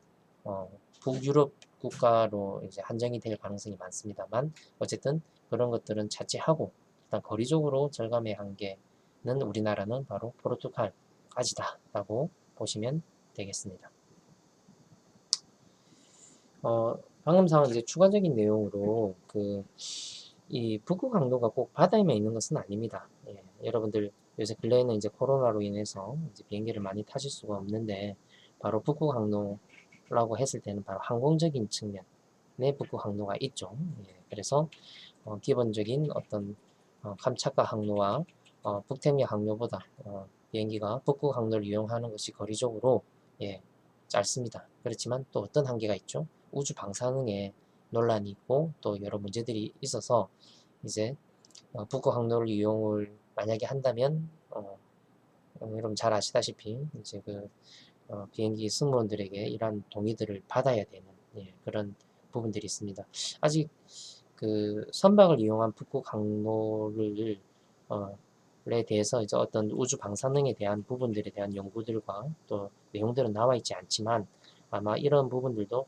북유럽 국가로 이제 한정이 될 가능성이 많습니다만, 어쨌든 그런 것들은 차치하고 일단 거리적으로 절감의 한계는 우리나라는 바로 포르투갈까지다라고 보시면 되겠습니다. 방금상은 이제 추가적인 내용으로 이 북극 항로가 꼭 바다에만 있는 것은 아닙니다. 여러분들 요새 근래에는 이제 코로나로 인해서 이제 비행기를 많이 타실 수가 없는데, 바로 북극 항로라고 했을 때는 바로 항공적인 측면의 북극 항로가 있죠. 그래서 기본적인 어떤 캄차카 항로와 북태평양 항로보다 비행기가 북극 항로를 이용하는 것이 거리적으로 짧습니다. 그렇지만 또 어떤 한계가 있죠? 우주 방사능에 논란이 있고 또 여러 문제들이 있어서 이제 북극 항로를 이용을 만약에 한다면 여러분 잘 아시다시피 이제 비행기 승무원들에게 이러한 동의들을 받아야 되는 그런 부분들이 있습니다. 아직 선박을 이용한 북극 항로를 에 대해서 이제 어떤 우주 방사능에 대한 부분들에 대한 연구들과 또 내용들은 나와 있지 않지만, 아마 이런 부분들도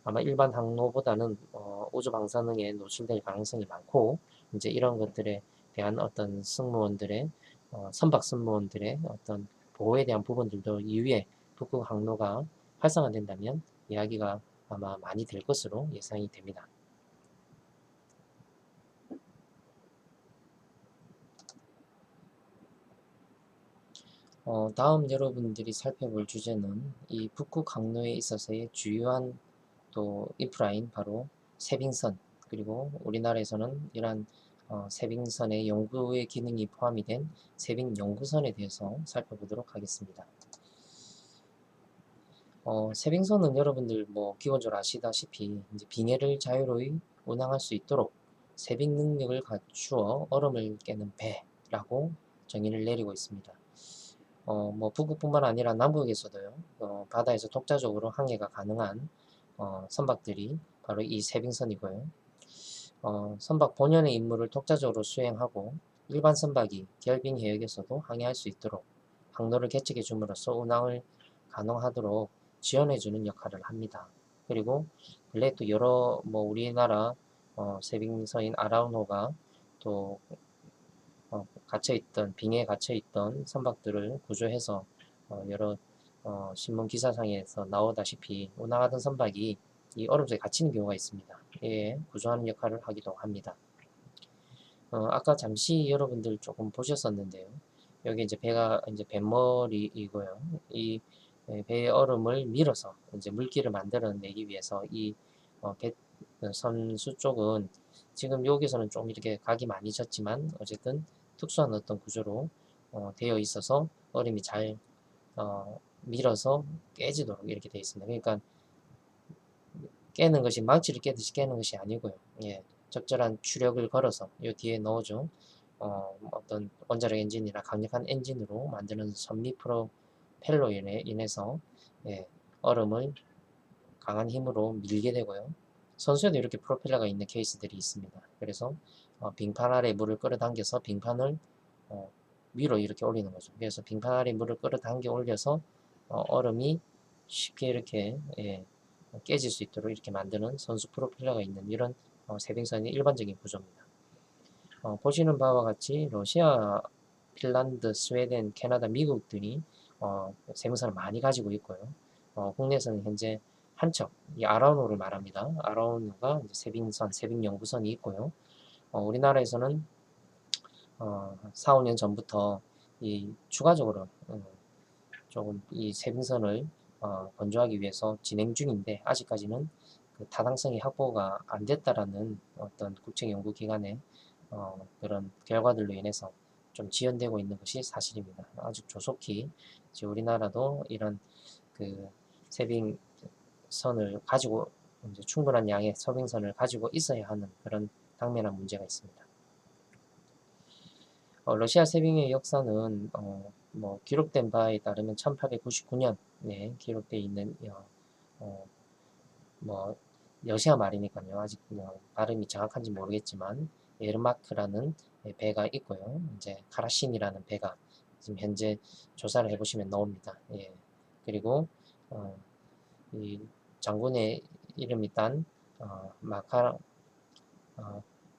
아마 일반 항로보다는 우주 방사능에 노출될 가능성이 많고, 이제 이런 것들에 대한 어떤 승무원들의 선박 승무원들의 어떤 보호에 대한 부분들도 이후에 북극 항로가 활성화된다면 이야기가 아마 많이 될 것으로 예상이 됩니다. 다음 여러분들이 살펴볼 주제는 이 북극 항로에 있어서의 주요한 또 인프라인 바로 세빙선, 그리고 우리나라에서는 이러한 세빙선의 연구의 기능이 포함이 된 세빙 연구선에 대해서 살펴보도록 하겠습니다. 세빙선은 여러분들 뭐 기본적으로 아시다시피 이제 빙해를 자유로이 운항할 수 있도록 세빙 능력을 갖추어 얼음을 깨는 배라고 정의를 내리고 있습니다. 뭐 북극뿐만 아니라 남극에서도요, 바다에서 독자적으로 항해가 가능한 선박들이 바로 이 세빙선이고요. 선박 본연의 임무를 독자적으로 수행하고 일반 선박이 결빙 해역에서도 항해할 수 있도록 항로를 개척해 줌으로써 운항을 가능하도록 지원해주는 역할을 합니다. 그리고 원래 또 여러 우리나라 세빙선인 아라운호가 또 갇혀있던 빙에 갇혀있던 선박들을 구조해서 여러 신문 기사상에서 나오다시피 운항하던 선박이 이 얼음 속에 갇히는 경우가 있습니다. 예, 구조하는 역할을 하기도 합니다. 아까 잠시 여러분들 조금 보셨었는데요. 여기 이제 배가 이제 뱃머리이고요. 이 배의 얼음을 밀어서 이제 물기를 만들어내기 위해서 이 선수 쪽은 지금 여기서는 좀 이렇게 각이 많이 졌지만 어쨌든 특수한 어떤 구조로 되어 있어서 얼음이 잘 밀어서 깨지도록 이렇게 되어 있습니다. 그러니까 깨는 것이 망치를 깨듯이 깨는 것이 아니고요. 예, 적절한 추력을 걸어서 이 뒤에 넣어준 어떤 원자력 엔진이나 강력한 엔진으로 만드는 선미 프로펠러로 인해서 예, 얼음을 강한 힘으로 밀게 되고요. 선수에도 이렇게 프로펠러가 있는 케이스들이 있습니다. 그래서 빙판 아래 물을 끌어당겨서 빙판을 위로 이렇게 올리는 거죠. 그래서 빙판 아래 물을 끌어당겨 올려서 얼음이 쉽게 이렇게 깨질 수 있도록 이렇게 만드는 선수 프로펠러가 있는 이런 세빙선의 일반적인 구조입니다. 보시는 바와 같이 러시아, 핀란드, 스웨덴, 캐나다, 미국들이 세빙선을 많이 가지고 있고요. 국내에서는 현재 한 척, 이 아라운호를 말합니다. 아라운호가 이제 세빙선, 세빙연구선이 있고요. 우리나라에서는 4, 5년 전부터 이 추가적으로 조금 이 세빙선을 건조하기 위해서 진행 중인데 아직까지는 그 타당성이 확보가 안 됐다라는 어떤 국책연구기관의 그런 결과들로 인해서 좀 지연되고 있는 것이 사실입니다. 아주 조속히 이제 우리나라도 이런 그 세빙선을 가지고 이제 충분한 양의 세빙선을 가지고 있어야 하는 그런 당면한 문제가 있습니다. 러시아 세빙의 역사는 기록된 바에 따르면 1899년에 기록되어 있는 러시아 말이니까요. 아직 발음이 정확한지 모르겠지만 예르마크라는 배가 있고요. 이제 카라신이라는 배가 지금 현재 조사를 해보시면 나옵니다. 예. 그리고 이 장군의 이름이 딴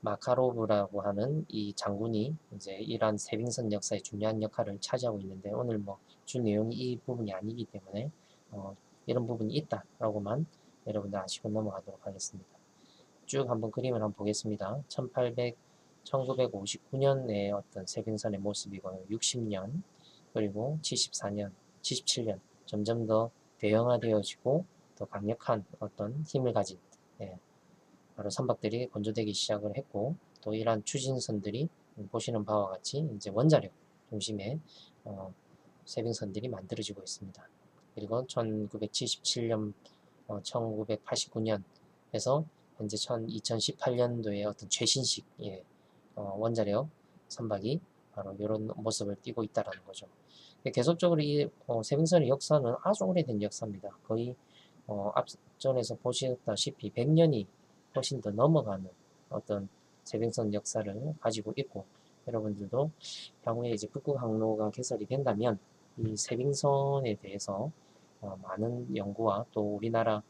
마카로브라고 하는 이 장군이 이제 이러한 세빙선 역사에 중요한 역할을 차지하고 있는데 오늘 주 내용이 이 부분이 아니기 때문에 이런 부분이 있다라고만 여러분들 아시고 넘어가도록 하겠습니다. 쭉 한번 그림을 한번 보겠습니다. 1959년의 어떤 세빙선의 모습이고요. 60년 그리고 74년, 77년 점점 더 대형화되어지고 더 강력한 어떤 힘을 가진 바로 선박들이 건조되기 시작을 했고 또 이러한 추진선들이 보시는 바와 같이 이제 원자력 중심의 세빙선들이 만들어지고 있습니다. 그리고 1977년, 1989년에서 현재 2018년도에 어떤 최신식 원자력 선박이 바로 이런 모습을 띠고 있다라는 거죠. 계속적으로 이 세빙선의 역사는 아주 오래된 역사입니다. 거의 앞전에서 보셨다시피 100년이 훨씬 더 넘어가는 어떤 세빙선 역사를 가지고 있고 여러분들도 향후에 이제 북극 항로가 개설이 된다면 이 세빙선에 대해서 많은 연구와 또 우리나라에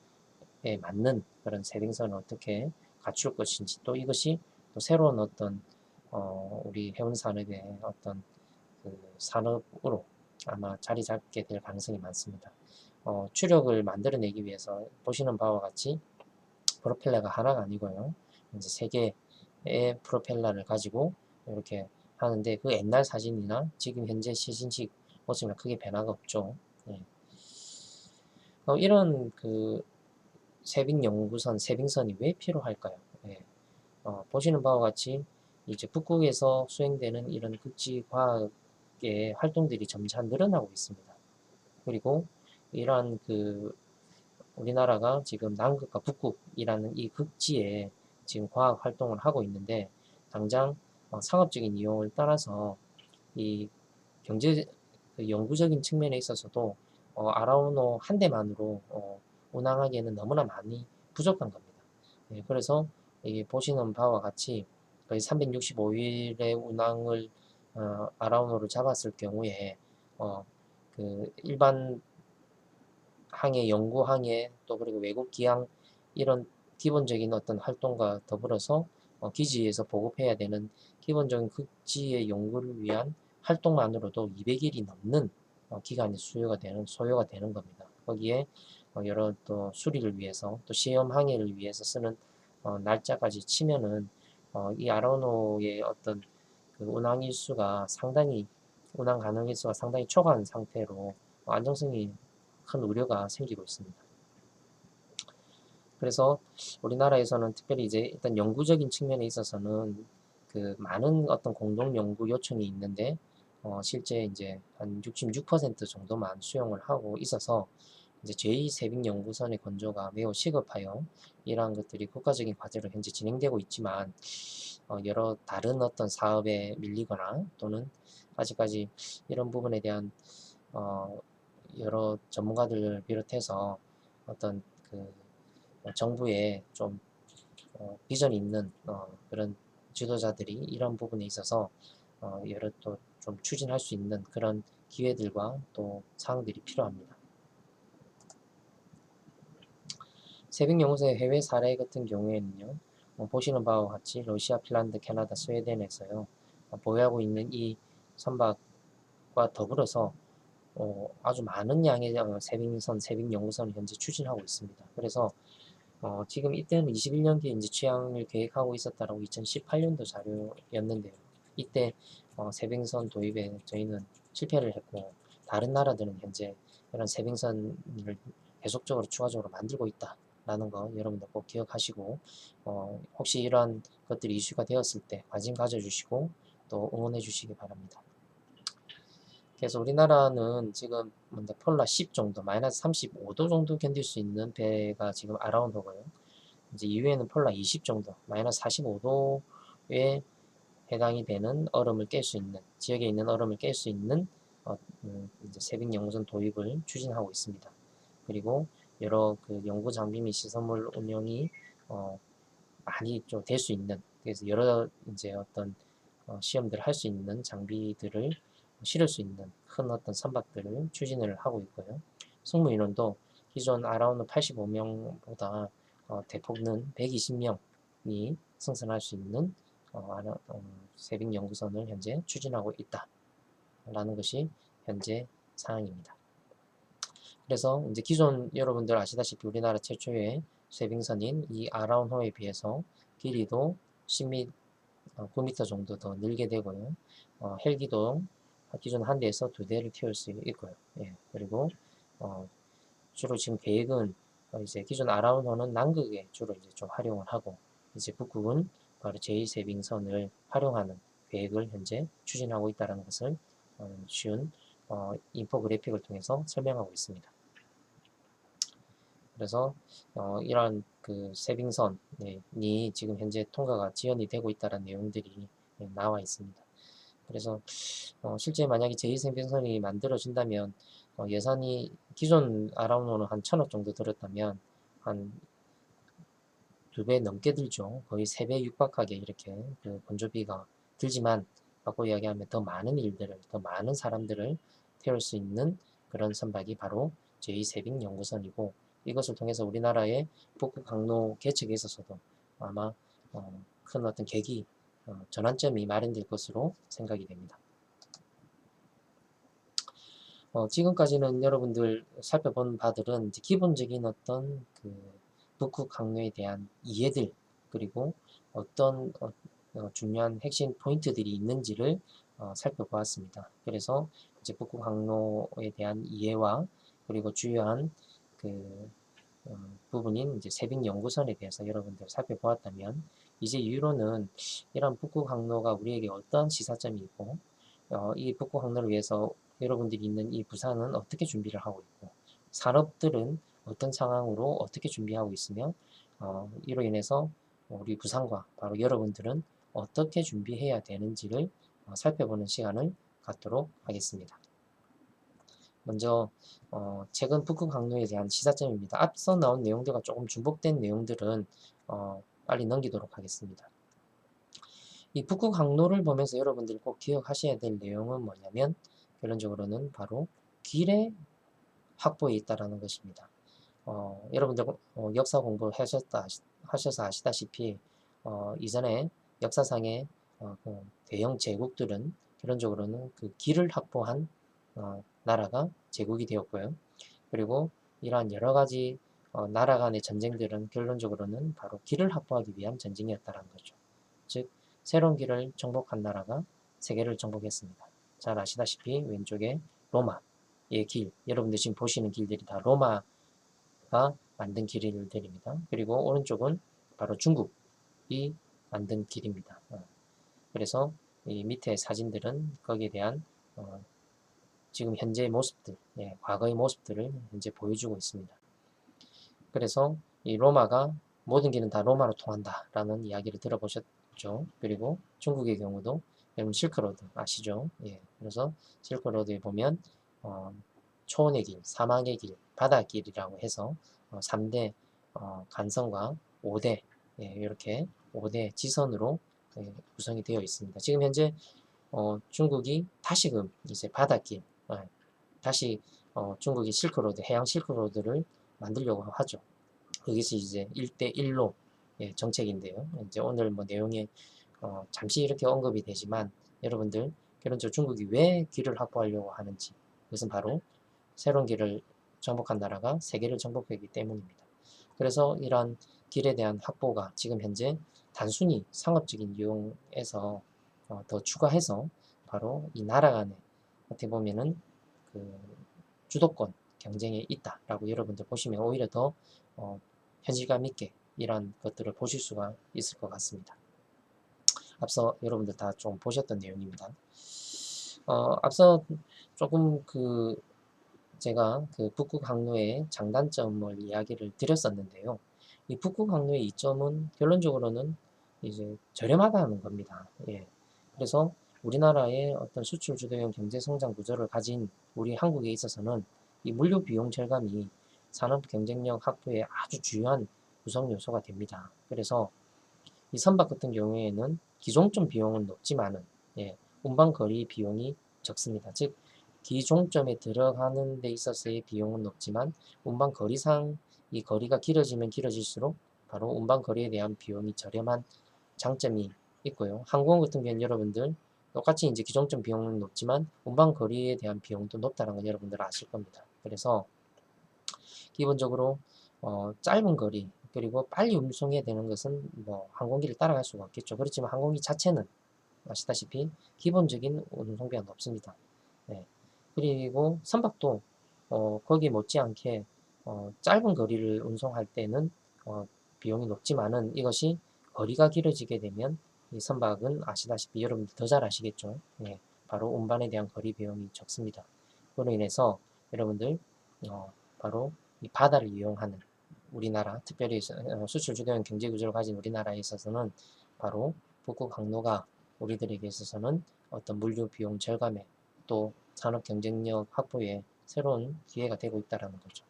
맞는 그런 세빙선을 어떻게 갖출 것인지 또 이것이 또 새로운 어떤 우리 해운 산업의 어떤 그 산업으로 아마 자리 잡게 될 가능성이 많습니다. 추력을 만들어내기 위해서 보시는 바와 같이 프로펠러가 하나가 아니고요. 이제 3개의 프로펠러를 가지고 이렇게 하는데 그 옛날 사진이나 지금 현재 최신식 모습이랑 크게 변화가 없죠. 예. 이런 그 세빙연구선, 세빙선이 왜 필요할까요? 예. 보시는 바와 같이 이제 북극에서 수행되는 이런 극지 과학의 활동들이 점차 늘어나고 있습니다. 그리고 이러한 그 우리나라가 지금 남극과 북극이라는 이 극지에 지금 과학 활동을 하고 있는데 당장 상업적인 이용을 따라서 이 경제 그 영구적인 측면에 있어서도 아라우노 한 대만으로 운항하기에는 너무나 많이 부족한 겁니다. 예, 그래서 이 보시는 바와 같이 거의 365일의 운항을 아라우노를 잡았을 경우에 그 일반 항해, 연구 항해, 또 그리고 외국 기항 이런 기본적인 어떤 활동과 더불어서 기지에서 보급해야 되는 기본적인 극지의 연구를 위한 활동만으로도 200일이 넘는 기간이 소요가 되는 겁니다. 거기에 여러 또 수리를 위해서 또 시험 항해를 위해서 쓰는 날짜까지 치면은 이 아라우노의 어떤 그 운항 가능 일수가 상당히 초과한 상태로 안정성이 큰 우려가 생기고 있습니다. 그래서 우리나라에서는 특별히 이제 일단 연구적인 측면에 있어서는 그 많은 어떤 공동 연구 요청이 있는데 실제 이제 한 66% 정도만 수용을 하고 있어서 이제 제2세빙연구선의 건조가 매우 시급하여 이러한 것들이 국가적인 과제로 현재 진행되고 있지만 여러 다른 어떤 사업에 밀리거나 또는 아직까지 이런 부분에 대한 여러 전문가들을 비롯해서 어떤 그 정부에 좀 비전이 있는 그런 지도자들이 이런 부분에 있어서 여러 또 좀 추진할 수 있는 그런 기회들과 또 사항들이 필요합니다. 세빙연구소의 해외 사례 같은 경우에는요, 보시는 바와 같이 러시아, 핀란드, 캐나다, 스웨덴에서요 보유하고 있는 이 선박과 더불어서 아주 많은 양의 세빙연구선을 현재 추진하고 있습니다. 그래서 지금 이때는 21년기에 이제 취항을 계획하고 있었다라고 2018년도 자료였는데요. 이때 세빙선 도입에 저희는 실패를 했고 다른 나라들은 현재 이런 세빙선을 계속적으로 추가적으로 만들고 있다라는 거 여러분들 꼭 기억하시고 혹시 이러한 것들이 이슈가 되었을 때 관심 가져주시고 또 응원해 주시기 바랍니다. 그래서 우리나라는 지금 폴라 10 정도, 마이너스 35도 정도 견딜 수 있는 배가 지금 아라운드고요. 이제 이후에는 폴라 20 정도, 마이너스 45도에 해당이 되는 얼음을 깰 수 있는, 지역에 있는 얼음을 깰 수 있는 이제 세빙연구선 도입을 추진하고 있습니다. 그리고 여러 그 연구 장비 및 시설물 운영이 많이 좀 될 수 있는, 그래서 여러 이제 어떤 시험들을 할 수 있는 장비들을 실을 수 있는 큰 어떤 선박들을 추진을 하고 있고요. 승무 인원도 기존 아라운드 85명보다 대폭는 120명이 승선할 수 있는 세빙연구선을 현재 추진하고 있다라는 것이 현재 상황입니다. 그래서 이제 기존 여러분들 아시다시피 우리나라 최초의 세빙선인 이 아라운호에 비해서 길이도 10m, 9m 정도 더 늘게 되고요. 헬기도 기존 한 대에서 2대를 태울 수 있고요. 예, 그리고 주로 지금 계획은 이제 기존 아라운호는 남극에 주로 이제 좀 활용을 하고 이제 북극은 바로 제2세빙선을 활용하는 계획을 현재 추진하고 있다는 것을 쉬운 인포그래픽을 통해서 설명하고 있습니다. 그래서 이러한 그 세빙선이 지금 현재 통과가 지연이 되고 있다는 내용들이 나와 있습니다. 그래서 실제 만약에 제2세빙선이 만들어진다면 예산이 기존 아라운호는 한 1,000억 정도 들었다면 한 2배 넘게 들죠. 거의 3배 육박하게 이렇게 그 건조비가 들지만 바꿔 이야기하면 더 많은 일들을, 더 많은 사람들을 태울 수 있는 그런 선박이 바로 제2세빙연구선이고 이것을 통해서 우리나라의 북극 항로 개척에 있어서도 아마 큰 어떤 계기, 전환점이 마련될 것으로 생각이 됩니다. 지금까지는 여러분들 살펴본 바들은 이제 기본적인 어떤 그 북극 항로에 대한 이해들 그리고 어떤 중요한 핵심 포인트들이 있는지를 살펴보았습니다. 그래서 이제 북극 항로에 대한 이해와 그리고 주요한 그 부분인 이제 세빙연구선에 대해서 여러분들 살펴보았다면 이제 이후로는 이런 북극 항로가 우리에게 어떤 시사점이 있고 이 북극 항로를 위해서 여러분들이 있는 이 부산은 어떻게 준비를 하고 있고 산업들은 어떤 상황으로 어떻게 준비하고 있으며 이로 인해서 우리 부산과 바로 여러분들은 어떻게 준비해야 되는지를 살펴보는 시간을 갖도록 하겠습니다. 먼저 최근 북극 항로에 대한 시사점입니다. 앞서 나온 내용들과 조금 중복된 내용들은 빨리 넘기도록 하겠습니다. 이 북극 항로를 보면서 여러분들이 꼭 기억하셔야 될 내용은 뭐냐면 결론적으로는 바로 길의 확보에 있다라는 것입니다. 여러분들 역사 공부를 하셔서 아시다시피 이전에 역사상의 대형 제국들은 결론적으로는 그 길을 확보한 나라가 제국이 되었고요. 그리고 이러한 여러 가지 나라 간의 전쟁들은 결론적으로는 바로 길을 확보하기 위한 전쟁이었다는 거죠. 즉 새로운 길을 정복한 나라가 세계를 정복했습니다. 잘 아시다시피 왼쪽에 로마의 길, 여러분들 지금 보시는 길들이 다 로마가 만든 길들입니다. 그리고 오른쪽은 바로 중국이 만든 길입니다. 그래서 이 밑에 사진들은 거기에 대한 지금 현재의 모습들, 과거의 모습들을 현재 보여주고 있습니다. 그래서 이 로마가 모든 길은 다 로마로 통한다 라는 이야기를 들어보셨죠. 그리고 중국의 경우도 여러분 실크로드 아시죠? 그래서 실크로드에 보면 초원의 길, 사막의 길, 바닷길이라고 해서 3대 간선과 5대 이렇게 5대 지선으로 구성이 되어 있습니다. 지금 현재 중국이 다시금 이제 바닷길, 다시 중국이 실크로드, 해양 실크로드를 만들려고 하죠. 여기서 이제 1대1로 정책인데요. 이제 오늘 뭐 내용이 잠시 이렇게 언급이 되지만 여러분들 결론적으로 중국이 왜 길을 확보하려고 하는지 그것은 바로 새로운 길을 정복한 나라가 세계를 정복하기 때문입니다. 그래서 이러한 길에 대한 확보가 지금 현재 단순히 상업적인 이용에서 더 추가해서 바로 이 나라 간에 어떻게 보면은 그 주도권 경쟁에 있다라고 여러분들 보시면 오히려 더 현실감 있게 이런 것들을 보실 수가 있을 것 같습니다. 앞서 여러분들 다 좀 보셨던 내용입니다. 앞서 조금 제가 그 북극 항로의 장단점을 이야기를 드렸었는데요. 이 북극 항로의 이점은 결론적으로는 이제 저렴하다는 겁니다. 그래서 우리나라의 어떤 수출 주도형 경제 성장 구조를 가진 우리 한국에 있어서는 이 물류 비용 절감이 산업 경쟁력 확보에 아주 중요한 구성 요소가 됩니다. 그래서 이 선박 같은 경우에는 기종점 비용은 높지만은 운반 거리 비용이 적습니다. 즉 기종점에 들어가는 데 있어서의 비용은 높지만 운반 거리상 이 거리가 길어지면 길어질수록 바로 운반 거리에 대한 비용이 저렴한 장점이 있고요. 항공 같은 경우는 여러분들 똑같이 이제 기종점 비용은 높지만 운반 거리에 대한 비용도 높다는 건 여러분들 아실 겁니다. 그래서 기본적으로 짧은 거리 그리고 빨리 운송해야 되는 것은 뭐 항공기를 따라갈 수가 없겠죠. 그렇지만 항공기 자체는 아시다시피 기본적인 운송비가 높습니다. 그리고 선박도 거기에 못지않게 짧은 거리를 운송할 때는 비용이 높지만은 이것이 거리가 길어지게 되면 이 선박은 아시다시피 여러분들 더 잘 아시겠죠. 바로 운반에 대한 거리 비용이 적습니다. 그로 인해서 여러분들 바로 이 바다를 이용하는 우리나라, 특별히 수출 주도형 경제 구조를 가진 우리나라에 있어서는 바로 북극 항로가 우리들에게 있어서는 어떤 물류 비용 절감에 또 산업 경쟁력 확보에 새로운 기회가 되고 있다는 거죠.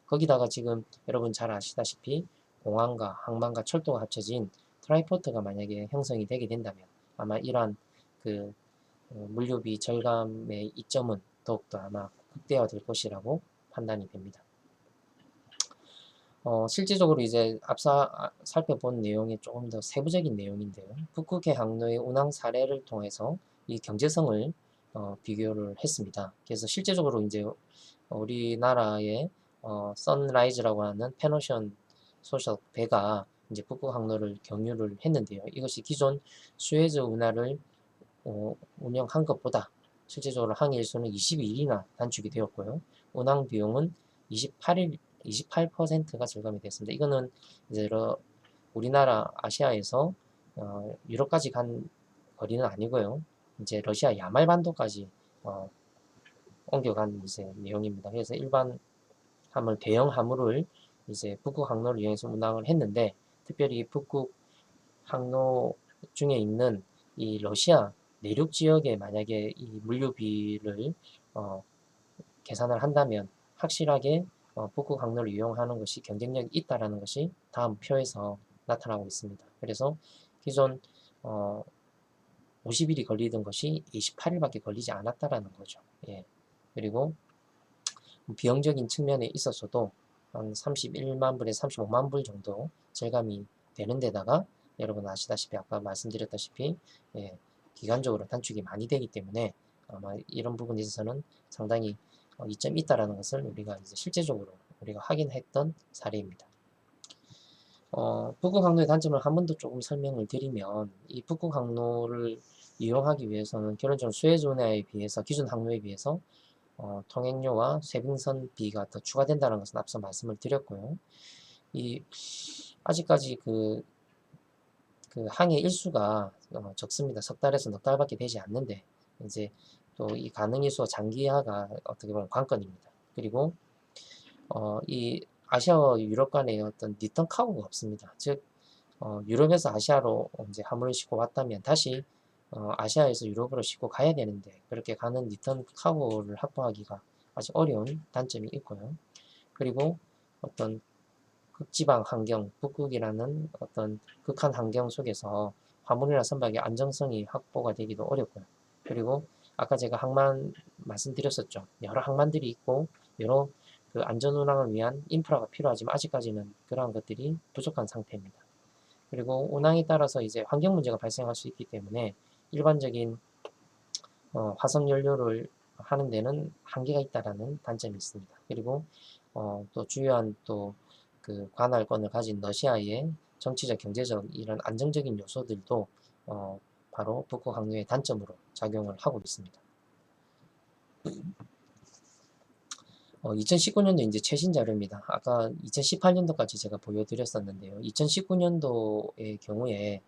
거기다가 지금 여러분 잘 아시다시피 공항과 항만과 철도가 합쳐진 트라이포트가 만약에 형성이 되게 된다면 아마 이러한 그 물류비 절감의 이점은 더욱더 아마 극대화될 것이라고 판단이 됩니다. 실질적으로 이제 앞서 살펴본 내용이 조금 더 세부적인 내용인데요. 북극해 항로의 운항 사례를 통해서 이 경제성을 비교를 했습니다. 그래서 실제적으로 이제 우리나라의 선라이즈라고 하는 펜오션 소속 배가 이제 북극 항로를 경유를 했는데요. 이것이 기존 수에즈 운하를 운영한 것보다 실제적으로 항일수는 22일이나 단축이 되었고요. 운항 비용은 28%가 절감이 됐습니다. 이거는 이제 우리나라 아시아에서 유럽까지 간 거리는 아니고요. 이제 러시아 야말반도까지 옮겨간 이제 내용입니다. 그래서 일반 화물, 대형 화물을 이제 북극 항로를 이용해서 운항을 했는데 특별히 북극 항로 중에 있는 이 러시아 내륙 지역에 만약에 이 물류비를 계산을 한다면 확실하게 북극 항로를 이용하는 것이 경쟁력이 있다라는 것이 다음 표에서 나타나고 있습니다. 그래서 기존 50일이 걸리던 것이 28일밖에 걸리지 않았다라는 거죠. 예. 그리고 비용적인 측면에 있어서도 한 31만 불에서 35만 불 정도 절감이 되는 데다가 여러분 아시다시피 아까 말씀드렸다시피 예, 기간적으로 단축이 많이 되기 때문에 아마 이런 부분에 있어서는 상당히 이점이 있다라는 것을 우리가 이제 실제적으로 우리가 확인했던 사례입니다. 북극 항로의 단점을 한 번 더 조금 설명을 드리면 이 북극 항로를 이용하기 위해서는 결론적으로 수에즈 운하에 비해서 기존 항로에 비해서 통행료와 쇄빙선비가 더 추가된다는 것은 앞서 말씀을 드렸고요. 아직까지 그 항해 일수가 적습니다. 석 달에서 넉 달밖에 되지 않는데 이제 또 이 가능 일수가 장기화가 어떻게 보면 관건입니다. 그리고 이 아시아와 유럽 간의 어떤 리턴 카고가 없습니다. 즉 유럽에서 아시아로 이제 화물을 싣고 왔다면 다시 아시아에서 유럽으로 싣고 가야 되는데 그렇게 가는 리턴 카고를 확보하기가 아주 어려운 단점이 있고요. 그리고 어떤 극지방 환경, 북극이라는 어떤 극한 환경 속에서 화물이나 선박의 안정성이 확보가 되기도 어렵고요. 그리고 아까 제가 항만 말씀드렸었죠. 여러 항만들이 있고 여러 그 안전 운항을 위한 인프라가 필요하지만 아직까지는 그러한 것들이 부족한 상태입니다. 그리고 운항에 따라서 이제 환경 문제가 발생할 수 있기 때문에 일반적인 화석 연료를 하는 데는 한계가 있다라는 단점이 있습니다. 그리고 또 주요한 또 그 관할권을 가진 러시아의 정치적, 경제적 이런 안정적인 요소들도 바로 북극 항로의 단점으로 작용을 하고 있습니다. 2019년도 이제 최신 자료입니다. 아까 2018년도까지 제가 보여드렸었는데요. 2019년도의 경우에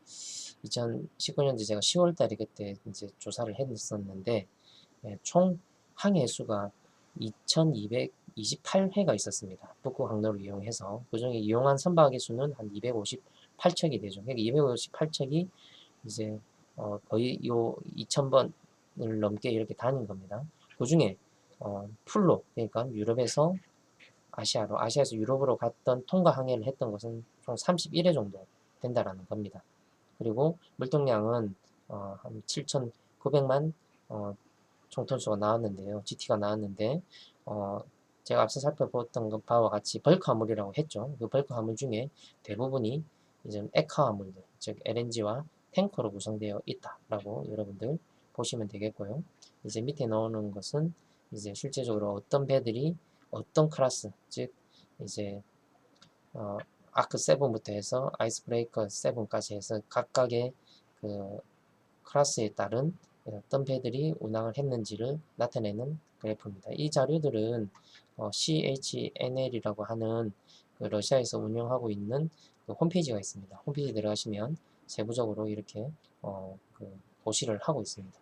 2019년도 제가 10월달에 그때 이제 조사를 했었는데 총 항해 수가 2,228회가 있었습니다. 북극 항로를 이용해서 그 중에 이용한 선박의 수는 한 258척이 되죠. 그러니까 258척이 이제 거의 요 2,000번을 넘게 이렇게 다닌 겁니다. 그 중에 풀로 그러니까 유럽에서 아시아로, 아시아에서 유럽으로 갔던 통과 항해를 했던 것은 총 31회 정도 된다라는 겁니다. 그리고 물동량은 한 7,900만 총톤수가 나왔는데요. GT가 나왔는데 제가 앞서 살펴보았던 바와 같이 벌크 화물이라고 했죠. 그 벌크 화물 중에 대부분이 이제 액화 화물들, 즉 LNG와 탱커로 구성되어 있다라고 여러분들 보시면 되겠고요. 이제 밑에 나오는 것은 이제 실제적으로 어떤 배들이 어떤 클래스, 즉 이제 아크 7부터 해서 아이스 브레이커 7까지 해서 각각의 그 클래스에 따른 어떤 배들이 운항을 했는지를 나타내는 그래프입니다. 이 자료들은 CHNL이라고 하는 그 러시아에서 운영하고 있는 그 홈페이지가 있습니다. 홈페이지에 들어가시면 세부적으로 이렇게 그 보시를 하고 있습니다.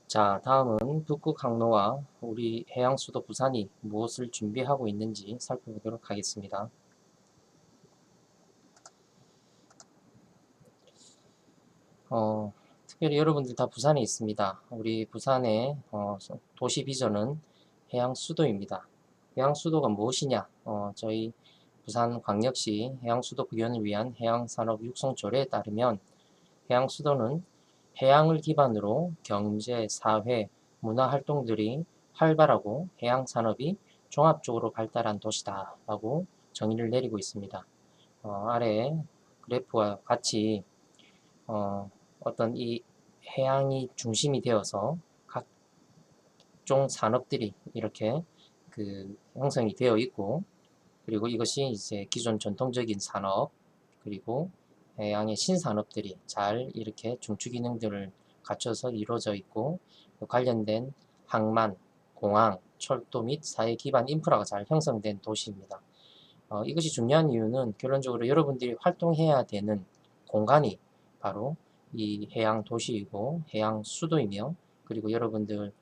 자, 다음은 북극 항로와 우리 해양 수도 부산이 무엇을 준비하고 있는지 살펴보도록 하겠습니다. 특별히 여러분들 다 부산에 있습니다. 우리 부산의 도시 비전은 해양 수도입니다. 해양 수도가 무엇이냐? 저희 부산광역시 해양 수도 구현을 위한 해양산업 육성 조례에 따르면 해양 수도는 해양을 기반으로 경제, 사회, 문화 활동들이 활발하고 해양 산업이 종합적으로 발달한 도시다 라고 정의를 내리고 있습니다. 아래 그래프와 같이 어떤 이 해양이 중심이 되어서 각종 산업들이 이렇게 그 형성이 되어 있고, 그리고 이것이 이제 기존 전통적인 산업, 그리고 해양의 신산업들이 잘 이렇게 중추 기능들을 갖춰서 이루어져 있고, 관련된 항만, 공항, 철도 및 사회 기반 인프라가 잘 형성된 도시입니다. 이것이 중요한 이유는 결론적으로 여러분들이 활동해야 되는 공간이 바로 이 해양 도시이고 해양 수도이며, 그리고 여러분들이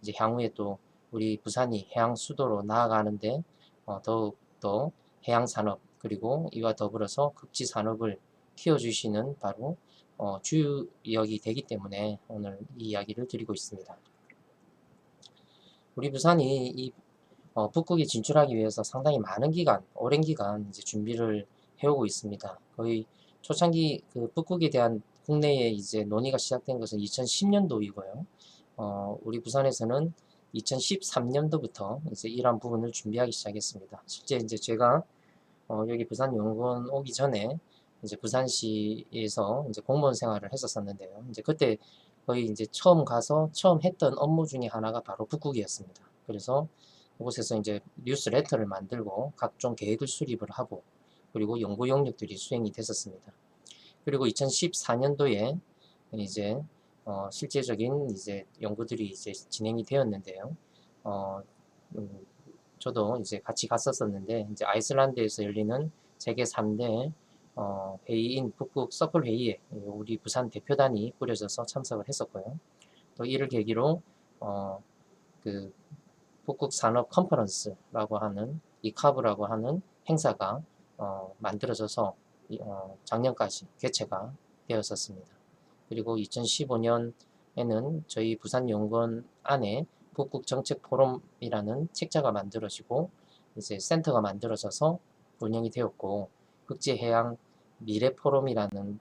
이제 향후에 또 우리 부산이 해양 수도로 나아가는데 더욱더 해양 산업, 그리고 이와 더불어서 극지 산업을 키워주시는 바로 주역이 되기 때문에 오늘 이 이야기를 드리고 있습니다. 우리 부산이 이 북극에 진출하기 위해서 상당히 많은 기간, 오랜 기간 이제 준비를 해오고 있습니다. 거의 초창기 그 북극에 대한 국내에 이제 논의가 시작된 것은 2010년도이고요. 우리 부산에서는 2013년도부터 이제 이러한 부분을 준비하기 시작했습니다. 실제 이제 제가 여기 부산연구원 오기 전에 이제 부산시에서 이제 공무원 생활을 했었었는데요. 이제 그때 거의 이제 처음 가서 처음 했던 업무 중에 하나가 바로 북극이었습니다. 그래서 이곳에서 이제 뉴스레터를 만들고 각종 계획을 수립을 하고 그리고 연구 용역들이 수행이 됐었습니다. 그리고 2014년도에 이제 실제적인 이제 연구들이 이제 진행이 되었는데요. 저도 이제 같이 갔었었는데 이제 아이슬란드에서 열리는 세계 3대 회의인 북극 서클 회의에 우리 부산 대표단이 꾸려져서 참석을 했었고요. 또 이를 계기로 그 북극 산업 컨퍼런스라고 하는 이카브라고 하는 행사가 만들어져서 작년까지 개최가 되었었습니다. 그리고 2015년에는 저희 부산연구원 안에 북극 정책 포럼이라는 책자가 만들어지고 이제 센터가 만들어져서 운영이 되었고 국제해양 미래 포럼이라는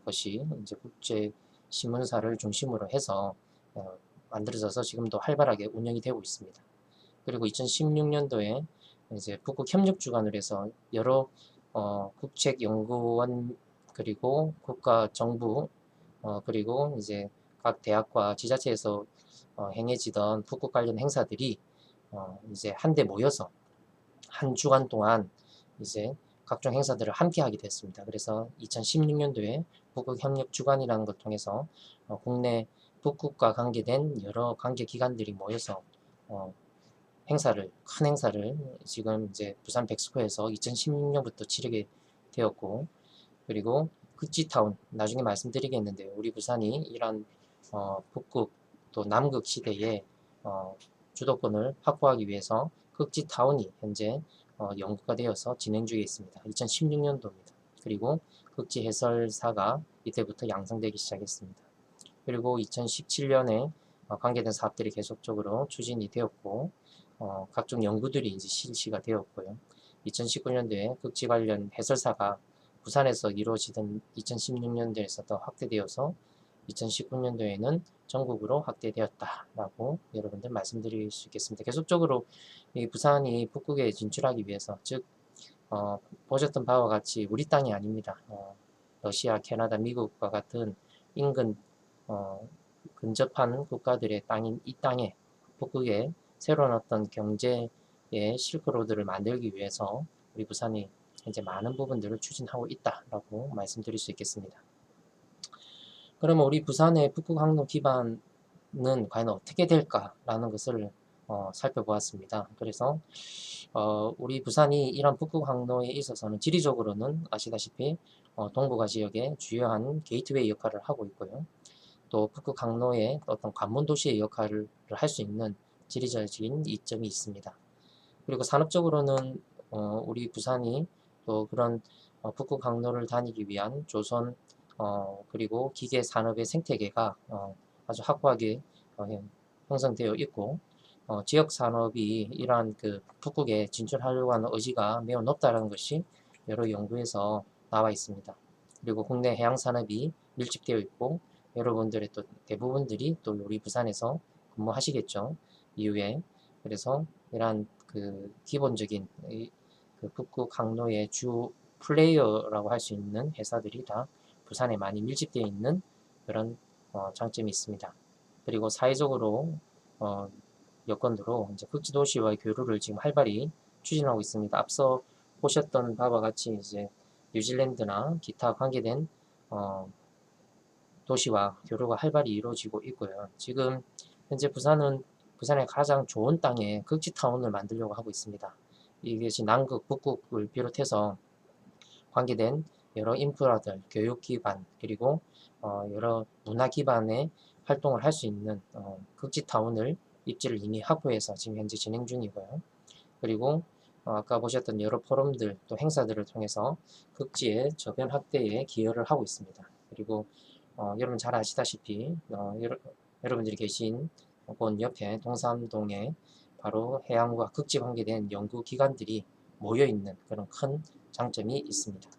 것이 이제 국제 신문사를 중심으로 해서 만들어져서 지금도 활발하게 운영이 되고 있습니다. 그리고 2016년도에 이제 북극 협력 주관을 해서 여러 국책연구원 그리고 국가 정부 그리고 이제 각 대학과 지자체에서 행해지던 북극 관련 행사들이 이제 한데 모여서 한 주간 동안 이제 각종 행사들을 함께 하게 됐습니다. 그래서 2016년도에 북극 협력 주간이라는 걸 통해서 국내 북극과 관계된 여러 관계 기관들이 모여서 큰 행사를 지금 이제 부산 백스코에서 2016년부터 치르게 되었고 그리고 극지타운 나중에 말씀드리겠는데요. 우리 부산이 이런 북극 또 남극 시대에 주도권을 확보하기 위해서 극지타운이 현재 연구가 되어서 진행 중에 있습니다. 2016년도입니다. 그리고 극지해설사가 이때부터 양성되기 시작했습니다. 그리고 2017년에 관계된 사업들이 계속적으로 추진이 되었고 각종 연구들이 이제 실시가 되었고요. 2019년도에 극지 관련 해설사가 부산에서 이루어지던 2016년도에서 더 확대되어서 2019년도에는 전국으로 확대되었다라고 여러분들 말씀드릴 수 있겠습니다. 계속적으로 이 부산이 북극에 진출하기 위해서 즉 보셨던 바와 같이 우리 땅이 아닙니다. 러시아, 캐나다, 미국과 같은 인근 근접한 국가들의 땅인 이 땅에 북극에 새로운 어떤 경제의 실크로드를 만들기 위해서 우리 부산이 이제 많은 부분들을 추진하고 있다라고 말씀드릴 수 있겠습니다. 그러면 우리 부산의 북극 항로 기반은 과연 어떻게 될까라는 것을 살펴보았습니다. 그래서 우리 부산이 이런 북극 항로에 있어서는 지리적으로는 아시다시피 동북아 지역의 주요한 게이트웨이 역할을 하고 있고요. 또 북극 항로의 어떤 관문 도시의 역할을 할 수 있는 지리적인 이점이 있습니다. 그리고 산업적으로는 우리 부산이 또 그런 북극 항로를 다니기 위한 조선 그리고 기계 산업의 생태계가 아주 확고하게 형성되어 있고 지역 산업이 이러한 그 북극에 진출하려고 하는 의지가 매우 높다는 것이 여러 연구에서 나와 있습니다. 그리고 국내 해양 산업이 밀집되어 있고 여러분들의 또 대부분들이 또 우리 부산에서 근무하시겠죠. 이후에 그래서 이러한 그 기본적인 그 북극 항로의 주 플레이어라고 할 수 있는 회사들이 다 부산에 많이 밀집되어 있는 그런 장점이 있습니다. 그리고 사회적으로 여건으로 이제 극지도시와의 교류를 지금 활발히 추진하고 있습니다. 앞서 보셨던 바와 같이 이제 뉴질랜드나 기타 관계된 도시와 교류가 활발히 이루어지고 있고요. 지금 현재 부산의 가장 좋은 땅에 극지타운을 만들려고 하고 있습니다. 이것이 남극, 북극을 비롯해서 관계된 여러 인프라들, 교육 기반, 그리고 여러 문화 기반의 활동을 할 수 있는 극지타운을 입지를 이미 확보해서 지금 현재 진행 중이고요. 그리고 아까 보셨던 여러 포럼들 또 행사들을 통해서 극지의 저변 확대에 기여를 하고 있습니다. 그리고 여러분 잘 아시다시피 여러분들이 계신 곳 옆에 동삼동에 바로 해양과 극지 관계된 연구기관들이 모여있는 그런 큰 장점이 있습니다.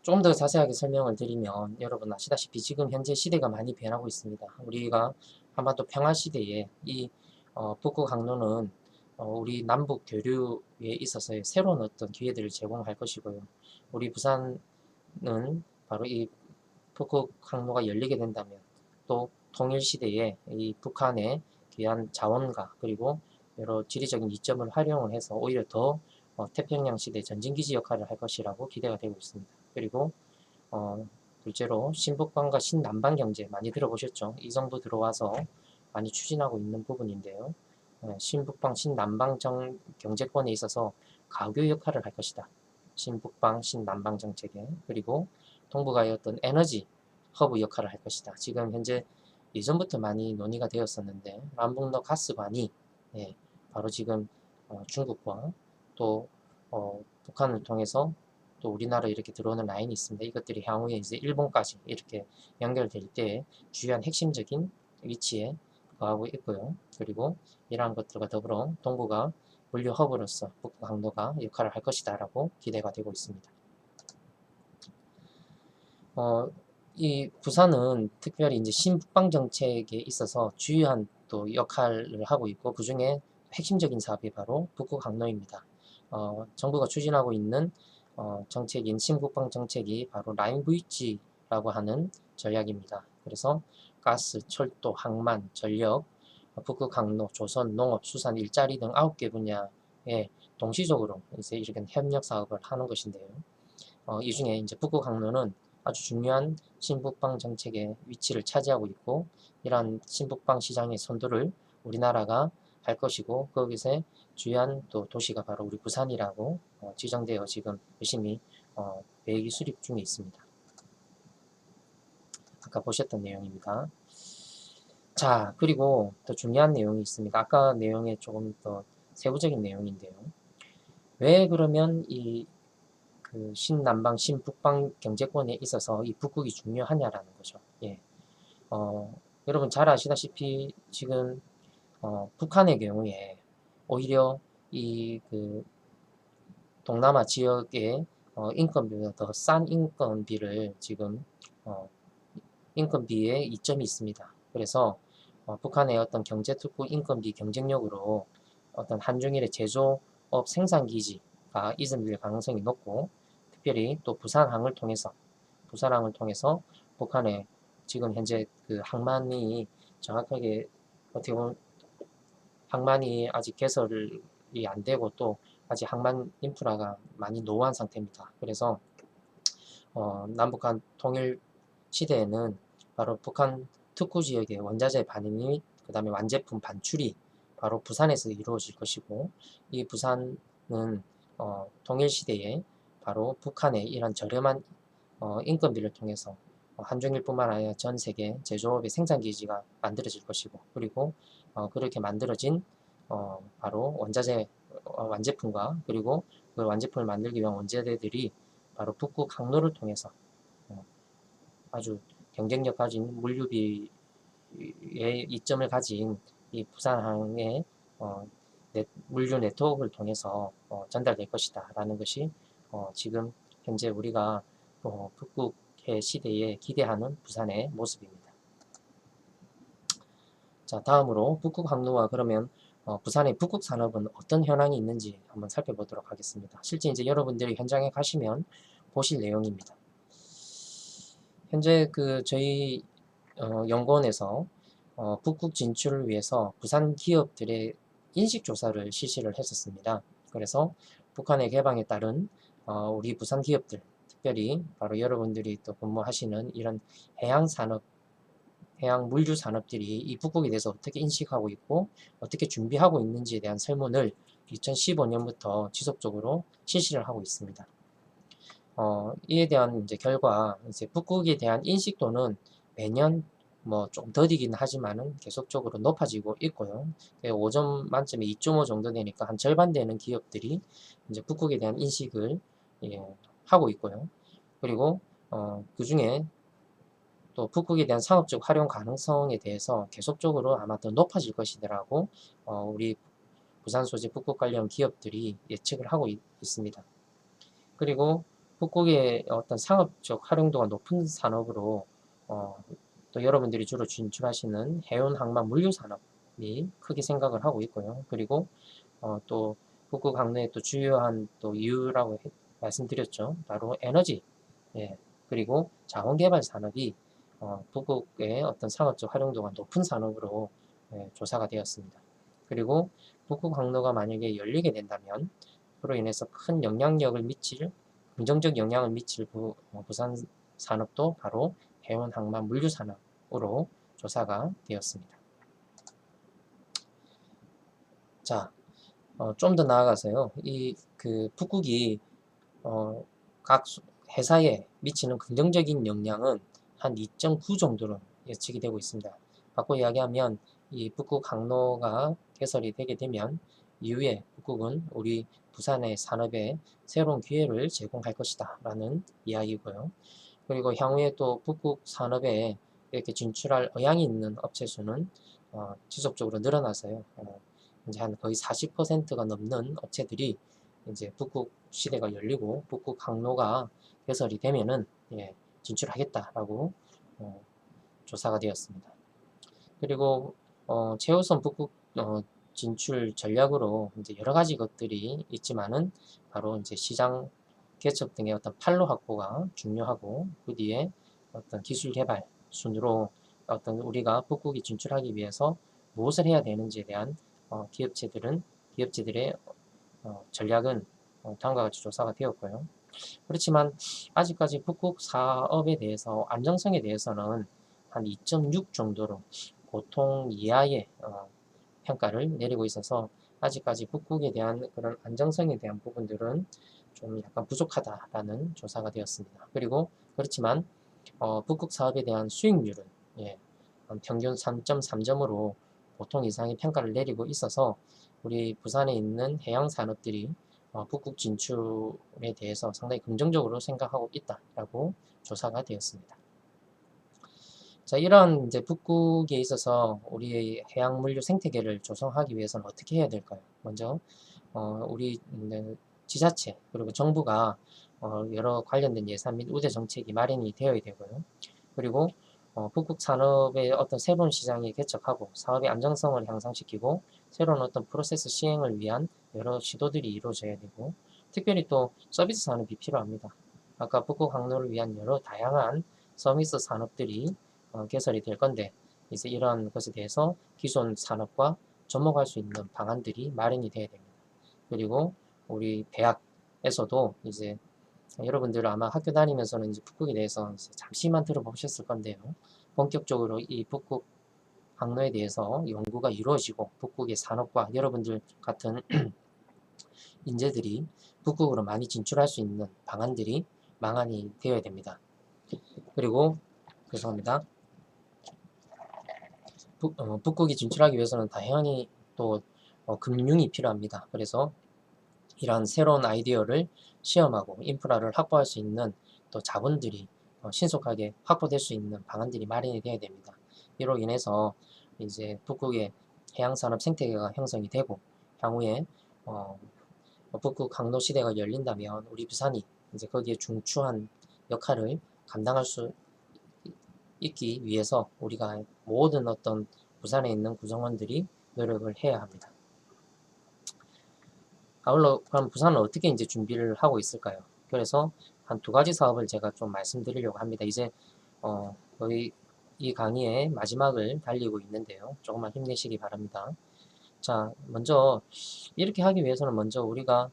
좀 더 자세하게 설명을 드리면 여러분 아시다시피 지금 현재 시대가 많이 변하고 있습니다. 우리가 한반도 평화시대에 이 북극 항로는 우리 남북 교류에 있어서의 새로운 어떤 기회들을 제공할 것이고요. 우리 부산은 바로 이 북극 항로가 열리게 된다면 또 통일시대에 이 북한의 귀한 자원과 그리고 여러 지리적인 이점을 활용을 해서 오히려 더 태평양 시대 전진기지 역할을 할 것이라고 기대가 되고 있습니다. 그리고 둘째로 신북방과 신남방 경제 많이 들어보셨죠? 이 정도 들어와서 많이 추진하고 있는 부분인데요. 신북방 신남방 경제권에 있어서 가교 역할을 할 것이다. 신북방 신남방 정책에. 그리고 동북아의 어떤 에너지 허브 역할을 할 것이다. 지금 현재 예전부터 많이 논의가 되었었는데 남북로 가스관이 바로 지금 중국과 또 북한을 통해서 또 우리나라 이렇게 들어오는 라인이 있습니다. 이것들이 향후에 이제 일본까지 이렇게 연결될 때 주요한 핵심적인 위치에 거하고 있고요. 그리고 이러한 것들과 더불어 동북아 물류 허브로서 북극 항로가 역할을 할 것이다 라고 기대가 되고 있습니다. 이 부산은 특별히 이제 신북방 정책에 있어서 주요한 또 역할을 하고 있고 그 중에 핵심적인 사업이 바로 북극 항로입니다. 정부가 추진하고 있는 정책인 신북방 정책이 바로 라인 브릿지라고 하는 전략입니다. 그래서 가스, 철도, 항만, 전력, 북극 항로, 조선, 농업, 수산, 일자리 등 9개 분야에 동시적으로 이제 이렇게 협력 사업을 하는 것인데요. 이 중에 이제 북극 항로는 아주 중요한 신북방 정책의 위치를 차지하고 있고 이러한 신북방 시장의 선도를 우리나라가 할 것이고 거기서 주요한 또 도시가 바로 우리 부산이라고 지정되어 지금 열심히 계획이 수립 중에 있습니다. 아까 보셨던 내용입니다. 자, 그리고 더 중요한 내용이 있습니다. 아까 내용에 조금 더 세부적인 내용인데요. 왜 그러면 이 신남방, 신북방 경제권에 있어서 이 북극이 중요하냐라는 거죠. 여러분 잘 아시다시피 지금 북한의 경우에 오히려 이 동남아 지역의 인건비보다 더 싼 인건비를 지금 인건비에 이점이 있습니다. 그래서 북한의 어떤 경제특구 인건비 경쟁력으로 어떤 한중일의 제조업 생산기지가 이전될 가능성이 높고 특별히 또 부산항을 통해서 북한의 지금 현재 항만이 정확하게 어떻게 보면 항만이 아직 개설이 안 되고 또 아직 항만 인프라가 많이 노후한 상태입니다. 그래서 남북한 통일 시대에는 바로 북한 특구 지역의 원자재 반입 및 그 다음에 완제품 반출이 바로 부산에서 이루어질 것이고 이 부산은 통일 시대에 바로 북한의 이런 저렴한 인건비를 통해서 한중일뿐만 아니라 전 세계 제조업의 생산기지가 만들어질 것이고 그리고 그렇게 만들어진 바로 완제품과 그리고 그 완제품을 만들기 위한 원자재들이 바로 북극 항로를 통해서 아주 경쟁력 가진 물류비의 이점을 가진 이 부산항의 물류 네트워크를 통해서 전달될 것이다 라는 것이 지금 현재 우리가 북극의 시대에 기대하는 부산의 모습입니다. 자, 다음으로 북극 항로와 그러면 부산의 북극 산업은 어떤 현황이 있는지 한번 살펴보도록 하겠습니다. 실제 이제 여러분들이 현장에 가시면 보실 내용입니다. 현재 저희 연구원에서 북극 진출을 위해서 부산 기업들의 인식조사를 실시를 했었습니다. 그래서 북한의 개방에 따른 우리 부산 기업들, 특별히 바로 여러분들이 또 근무하시는 이런 해양산업, 해양 물류 산업들이 이 북극에 대해서 어떻게 인식하고 있고 어떻게 준비하고 있는지에 대한 설문을 2015년부터 지속적으로 실시를 하고 있습니다. 이에 대한 이제 결과 이제 북극에 대한 인식도는 매년 뭐 좀 더디긴 하지만은 계속적으로 높아지고 있고요. 5점 만점에 2.5 정도 되니까 한 절반 되는 기업들이 이제 북극에 대한 인식을 하고 있고요. 그리고 그 중에 또 북극에 대한 상업적 활용 가능성에 대해서 계속적으로 아마 더 높아질 것이라고 우리 부산 소재 북극 관련 기업들이 예측을 하고 있습니다. 그리고 북극의 어떤 상업적 활용도가 높은 산업으로 또 여러분들이 주로 진출하시는 해운 항만 물류 산업이 크게 생각을 하고 있고요. 그리고 또 북극 항로의 또 주요한 또 이유라고 말씀드렸죠. 바로 에너지, 그리고 자원개발 산업이 북극의 어떤 상업적 활용도가 높은 산업으로 조사가 되었습니다. 그리고 북극 항로가 만약에 열리게 된다면 그로 인해서 큰 영향력을 미칠, 긍정적 영향을 미칠 부산 산업도 바로 해운 항만 물류 산업으로 조사가 되었습니다. 자, 좀 더 나아가서요. 그 북극이 각 회사에 미치는 긍정적인 영향은 한 2.9 정도로 예측이 되고 있습니다. 바꿔 이야기하면 이 북극 항로가 개설이 되게 되면 이후에 북극은 우리 부산의 산업에 새로운 기회를 제공할 것이다 라는 이야기고요. 그리고 향후에 또 북극 산업에 이렇게 진출할 의향이 있는 업체 수는 지속적으로 늘어나서요. 이제 한 거의 40%가 넘는 업체들이 이제 북극 시대가 열리고 북극 항로가 개설이 되면은 진출하겠다라고 조사가 되었습니다. 그리고 최우선 북극 진출 전략으로 이제 여러 가지 것들이 있지만은 바로 이제 시장 개척 등의 어떤 판로 확보가 중요하고 그 뒤에 어떤 기술 개발 순으로 어떤 우리가 북극에 진출하기 위해서 무엇을 해야 되는지에 대한 기업체들의 전략은 다음과 같이 조사가 되었고요. 그렇지만 아직까지 북극 사업에 대해서 안정성에 대해서는 한 2.6 정도로 보통 이하의 평가를 내리고 있어서 아직까지 북극에 대한 그런 안정성에 대한 부분들은 좀 약간 부족하다라는 조사가 되었습니다. 그리고 그렇지만 북극 사업에 대한 수익률은 평균 3.3점으로 보통 이상의 평가를 내리고 있어서 우리 부산에 있는 해양 산업들이 북극 진출에 대해서 상당히 긍정적으로 생각하고 있다라고 조사가 되었습니다. 자, 이런 이제 북극에 있어서 우리의 해양 물류 생태계를 조성하기 위해서는 어떻게 해야 될까요? 먼저 우리 지자체 그리고 정부가 여러 관련된 예산 및 우대 정책이 마련이 되어야 되고요. 그리고 북극 산업의 어떤 새로운 시장이 개척하고 사업의 안정성을 향상시키고 새로운 어떤 프로세스 시행을 위한 여러 시도들이 이루어져야 되고 특별히 또 서비스 산업이 필요합니다. 아까 북극 항로를 위한 여러 다양한 서비스 산업들이 개설이 될 건데 이제 이런 것에 대해서 기존 산업과 접목할 수 있는 방안들이 마련이 되어야 됩니다. 그리고 우리 대학에서도 이제 여러분들 아마 학교 다니면서는 이제 북극에 대해서 잠시만 들어보셨을 건데요. 본격적으로 이 북극 항로에 대해서 연구가 이루어지고 북극의 산업과 여러분들 같은 인재들이 북극으로 많이 진출할 수 있는 방안들이 마련이 되어야 됩니다. 그리고 죄송합니다. 북극이 진출하기 위해서는 다양히 또 금융이 필요합니다. 그래서 이러한 새로운 아이디어를 시험하고 인프라를 확보할 수 있는 또 자본들이 신속하게 확보될 수 있는 방안들이 마련이 되어야 됩니다. 이로 인해서 이제 북극의 해양산업 생태계가 형성이 되고 향후에 북극 항로 시대가 열린다면 우리 부산이 이제 거기에 중추한 역할을 감당할 수 있기 위해서 우리가 모든 어떤 부산에 있는 구성원들이 노력을 해야 합니다. 아울러 그럼 부산은 어떻게 이제 준비를 하고 있을까요? 그래서 한 두 가지 사업을 제가 좀 말씀드리려고 합니다. 이제 거의 이 강의의 마지막을 달리고 있는데요. 조금만 힘내시기 바랍니다. 자, 먼저 이렇게 하기 위해서는 먼저 우리가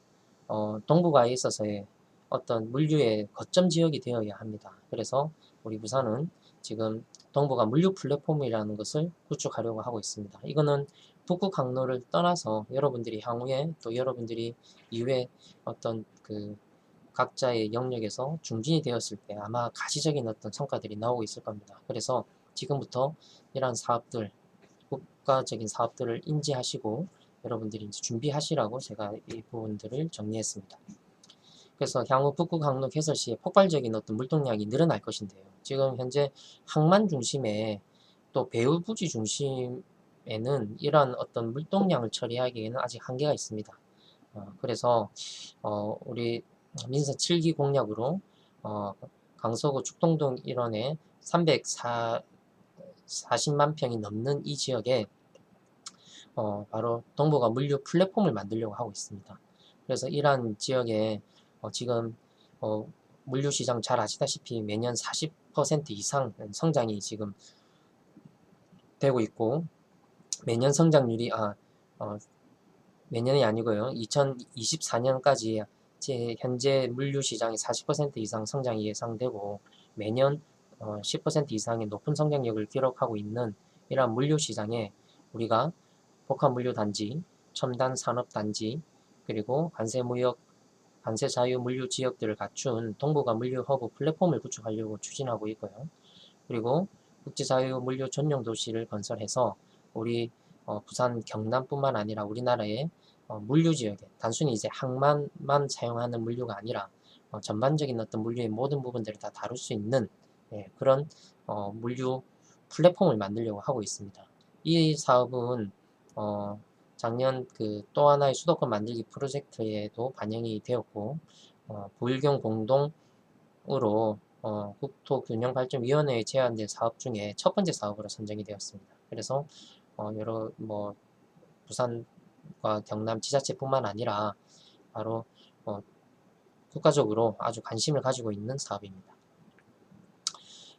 동북아에 있어서의 어떤 물류의 거점 지역이 되어야 합니다. 그래서 우리 부산은 지금 동북아 물류 플랫폼이라는 것을 구축하려고 하고 있습니다. 이거는 북극 항로를 떠나서 여러분들이 향후에 또 여러분들이 이후에 어떤 그 각자의 영역에서 중진이 되었을 때 아마 가시적인 어떤 성과들이 나오고 있을 겁니다. 그래서 지금부터 이러한 사업들, 국가적인 사업들을 인지하시고 여러분들이 이제 준비하시라고 제가 이 부분들을 정리했습니다. 그래서 향후 북극 항로 개설 시에 폭발적인 어떤 물동량이 늘어날 것인데요. 지금 현재 항만 중심에 또 배후 부지 중심에는 이러한 어떤 물동량을 처리하기에는 아직 한계가 있습니다. 그래서 우리 민서 7기 공약으로 강서구 축동동 일원에 340만 평이 넘는 이 지역에 바로 동북아 물류 플랫폼을 만들려고 하고 있습니다. 그래서 이러한 지역에 지금 물류 시장 잘 아시다시피 매년 40% 이상 성장이 지금 되고 있고, 매년 성장률이 매년이 아니고요, 2024년까지 현재 물류 시장이 40% 이상 성장이 예상되고 매년 10% 이상의 높은 성장력을 기록하고 있는 이러한 물류 시장에 우리가 복합물류단지, 첨단산업단지, 그리고 관세자유 물류 지역들을 갖춘 동북아 물류 허브 플랫폼을 구축하려고 추진하고 있고요. 그리고 국제자유물류 전용 도시를 건설해서 우리 부산 경남뿐만 아니라 우리나라의 물류 지역에 단순히 이제 항만만 사용하는 물류가 아니라 전반적인 어떤 물류의 모든 부분들을 다 다룰 수 있는 그런 물류 플랫폼을 만들려고 하고 있습니다. 이 사업은 작년 또 하나의 수도권 만들기 프로젝트에도 반영이 되었고, 부의경 공동으로 국토균형발전위원회에 제안된 사업 중에 첫 번째 사업으로 선정이 되었습니다. 그래서 부산과 경남 지자체뿐만 아니라 바로 국가적으로 아주 관심을 가지고 있는 사업입니다.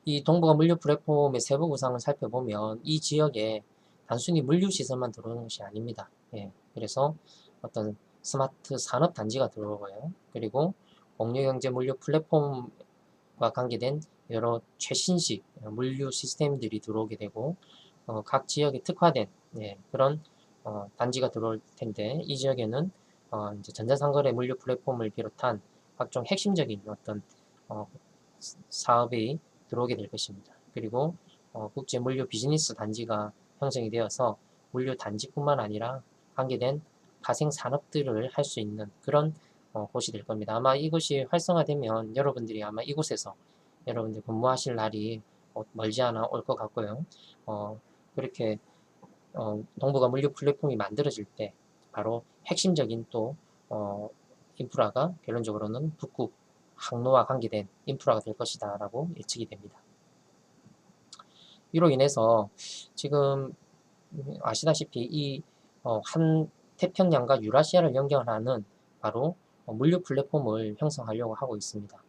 이 동북아 물류 플랫폼의 세부 구상을 살펴보면 이 지역에 단순히 물류 시설만 들어오는 것이 아닙니다. 그래서 어떤 스마트 산업 단지가 들어오고요. 그리고 공유경제 물류 플랫폼과 관계된 여러 최신식 물류 시스템들이 들어오게 되고, 각 지역에 특화된 그런 단지가 들어올 텐데, 이 지역에는 이제 전자상거래 물류 플랫폼을 비롯한 각종 핵심적인 어떤 사업이 들어오게 될 것입니다. 그리고 국제 물류 비즈니스 단지가 형성이 되어서 물류 단지뿐만 아니라 관계된 파생 산업들을 할 수 있는 그런 곳이 될 겁니다. 아마 이곳이 활성화되면 여러분들이 아마 이곳에서 여러분들 근무하실 날이 멀지 않아 올 것 같고요. 그렇게 동북아 물류 플랫폼이 만들어질 때 바로 핵심적인 또 인프라가 결론적으로는 북극 항로와 관계된 인프라가 될 것이다 라고 예측이 됩니다. 이로 인해서 지금 아시다시피 이 한 태평양과 유라시아를 연결하는 바로 물류 플랫폼을 형성하려고 하고 있습니다.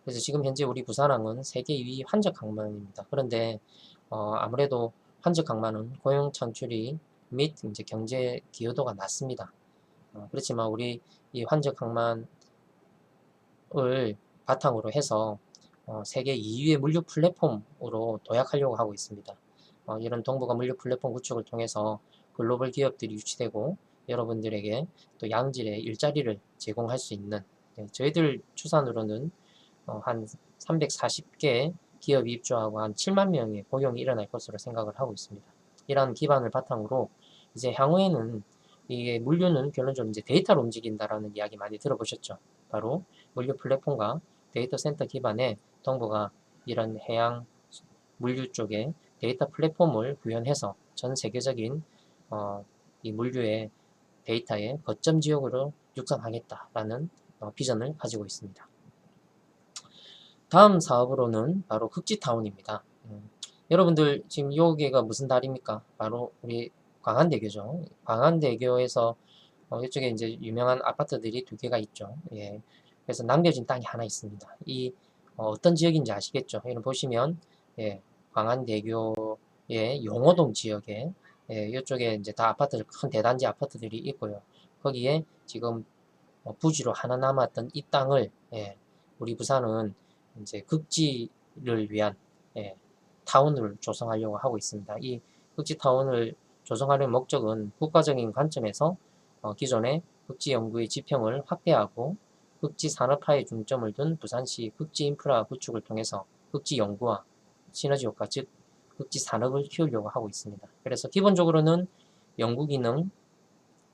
그래서 지금 현재 우리 부산항은 세계 2위 환적 항만입니다. 그런데 아무래도 환적 항만은 고용 창출이 및 이제 경제 기여도가 낮습니다. 그렇지만 우리 이 환적 항만을 바탕으로 해서 세계 2위의 물류 플랫폼으로 도약하려고 하고 있습니다. 이런 동북아 물류 플랫폼 구축을 통해서 글로벌 기업들이 유치되고 여러분들에게 또 양질의 일자리를 제공할 수 있는, 저희들 추산으로는 한 340개 기업이 입주하고 한 7만 명의 고용이 일어날 것으로 생각을 하고 있습니다. 이러한 기반을 바탕으로 이제 향후에는 이게 물류는 결론적으로 이제 데이터로 움직인다라는 이야기 많이 들어보셨죠. 바로 물류 플랫폼과 데이터 센터 기반의 동북아 이런 해양 물류 쪽에 데이터 플랫폼을 구현해서 전 세계적인 이 물류의 데이터의 거점 지역으로 육성하겠다라는 비전을 가지고 있습니다. 다음 사업으로는 바로 흑지타운입니다. 여러분들 지금 여기가 무슨 다리입니까? 바로 우리 광안대교죠. 광안대교에서 이쪽에 이제 유명한 아파트들이 두 개가 있죠. 그래서 남겨진 땅이 하나 있습니다. 이 어떤 지역인지 아시겠죠? 여러분 보시면 광안대교의 용호동 지역에 이쪽에 이제 다 아파트들, 큰 대단지 아파트들이 있고요. 거기에 지금 부지로 하나 남았던 이 땅을 우리 부산은 이제 극지를 위한 타운을 조성하려고 하고 있습니다. 이 극지타운을 조성하려는 목적은 국가적인 관점에서 기존의 극지연구의 지평을 확대하고 극지산업화에 중점을 둔 부산시 극지인프라 구축을 통해서 극지연구와 시너지 효과, 즉 극지 산업을 키우려고 하고 있습니다. 그래서 기본적으로는 연구 기능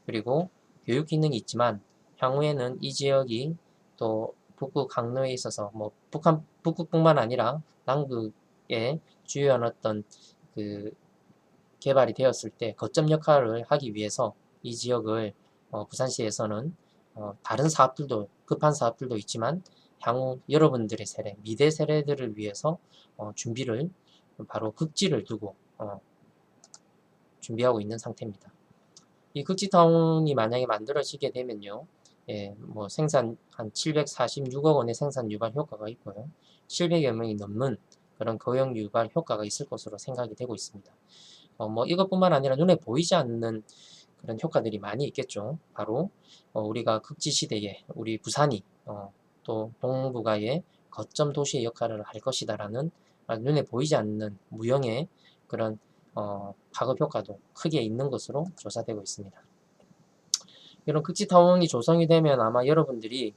그리고 교육 기능이 있지만 향후에는 이 지역이 또 북극 항로에 있어서 뭐 북극뿐만 아니라 남극의 주요한 어떤 그 개발이 되었을 때 거점 역할을 하기 위해서 이 지역을 부산시에서는 다른 사업들도 급한 사업들도 있지만 향후 여러분들의 세대, 미래 세대들을 위해서 준비를 바로 극지를 두고 준비하고 있는 상태입니다. 이 극지타운이 만약에 만들어지게 되면요, 예, 뭐 생산 한 746억 원의 생산 유발 효과가 있고요, 700여 명이 넘는 그런 고용 유발 효과가 있을 것으로 생각이 되고 있습니다. 뭐 이것뿐만 아니라 눈에 보이지 않는 그런 효과들이 많이 있겠죠. 바로 우리가 극지 시대에 우리 부산이 또 동북아의 거점 도시의 역할을 할 것이다라는 눈에 보이지 않는 무형의 그런 파급 효과도 크게 있는 것으로 조사되고 있습니다. 이런 극지타운이 조성이 되면 아마 여러분들이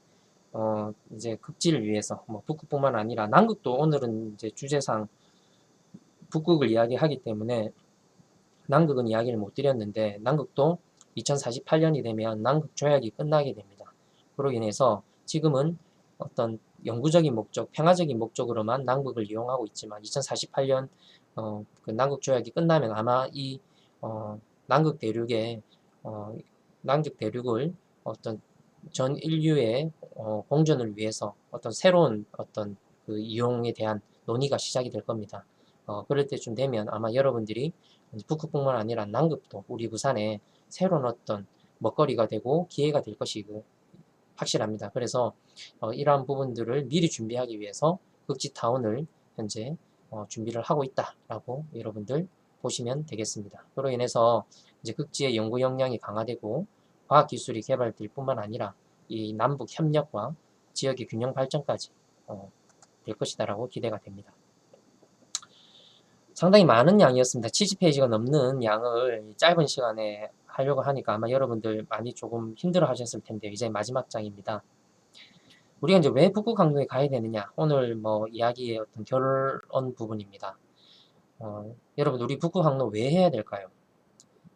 이제 극지를 위해서 뭐 북극뿐만 아니라 남극도 오늘은 이제 주제상 북극을 이야기하기 때문에 남극은 이야기를 못 드렸는데 남극도 2048년이 되면 남극 조약이 끝나게 됩니다. 그로 인해서 지금은 어떤 영구적인 목적, 평화적인 목적으로만 남극을 이용하고 있지만 2048년 그 남극 조약이 끝나면 아마 이 남극 대륙의 남극 대륙을 어떤 전 인류의 공존을 위해서 어떤 새로운 어떤 그 이용에 대한 논의가 시작이 될 겁니다. 그럴 때쯤 되면 아마 여러분들이 북극뿐만 아니라 남극도 우리 부산에 새로운 어떤 먹거리가 되고 기회가 될 것이 확실합니다. 그래서 이러한 부분들을 미리 준비하기 위해서 극지타운을 현재 준비를 하고 있다라고 여러분들 보시면 되겠습니다. 그로 인해서 이제 극지의 연구 역량이 강화되고 과학기술이 개발될 뿐만 아니라 이 남북 협력과 지역의 균형 발전까지 될 것이다라고 기대가 됩니다. 상당히 많은 양이었습니다. 70페이지가 넘는 양을 짧은 시간에 하려고 하니까 아마 여러분들 많이 조금 힘들어 하셨을 텐데 이제 마지막 장입니다. 우리가 이제 왜 북극 항로에 가야 되느냐, 오늘 뭐 이야기의 어떤 결론 부분입니다. 여러분 우리 북극 항로 왜 해야 될까요?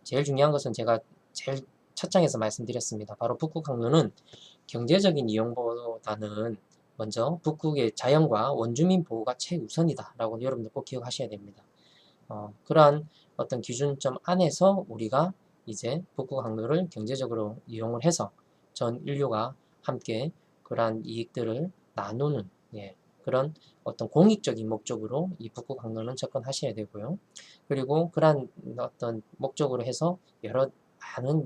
제일 중요한 것은 제가 제일 첫 장에서 말씀드렸습니다. 바로 북극 항로는 경제적인 이용보다는 먼저 북극의 자연과 원주민 보호가 최우선이다 라고 여러분들 꼭 기억하셔야 됩니다. 그러한 어떤 기준점 안에서 우리가 이제 북극 항로를 경제적으로 이용을 해서 전 인류가 함께 그러한 이익들을 나누는 그런 어떤 공익적인 목적으로 이 북극 항로는 접근하셔야 되고요. 그리고 그러한 어떤 목적으로 해서 여러 많은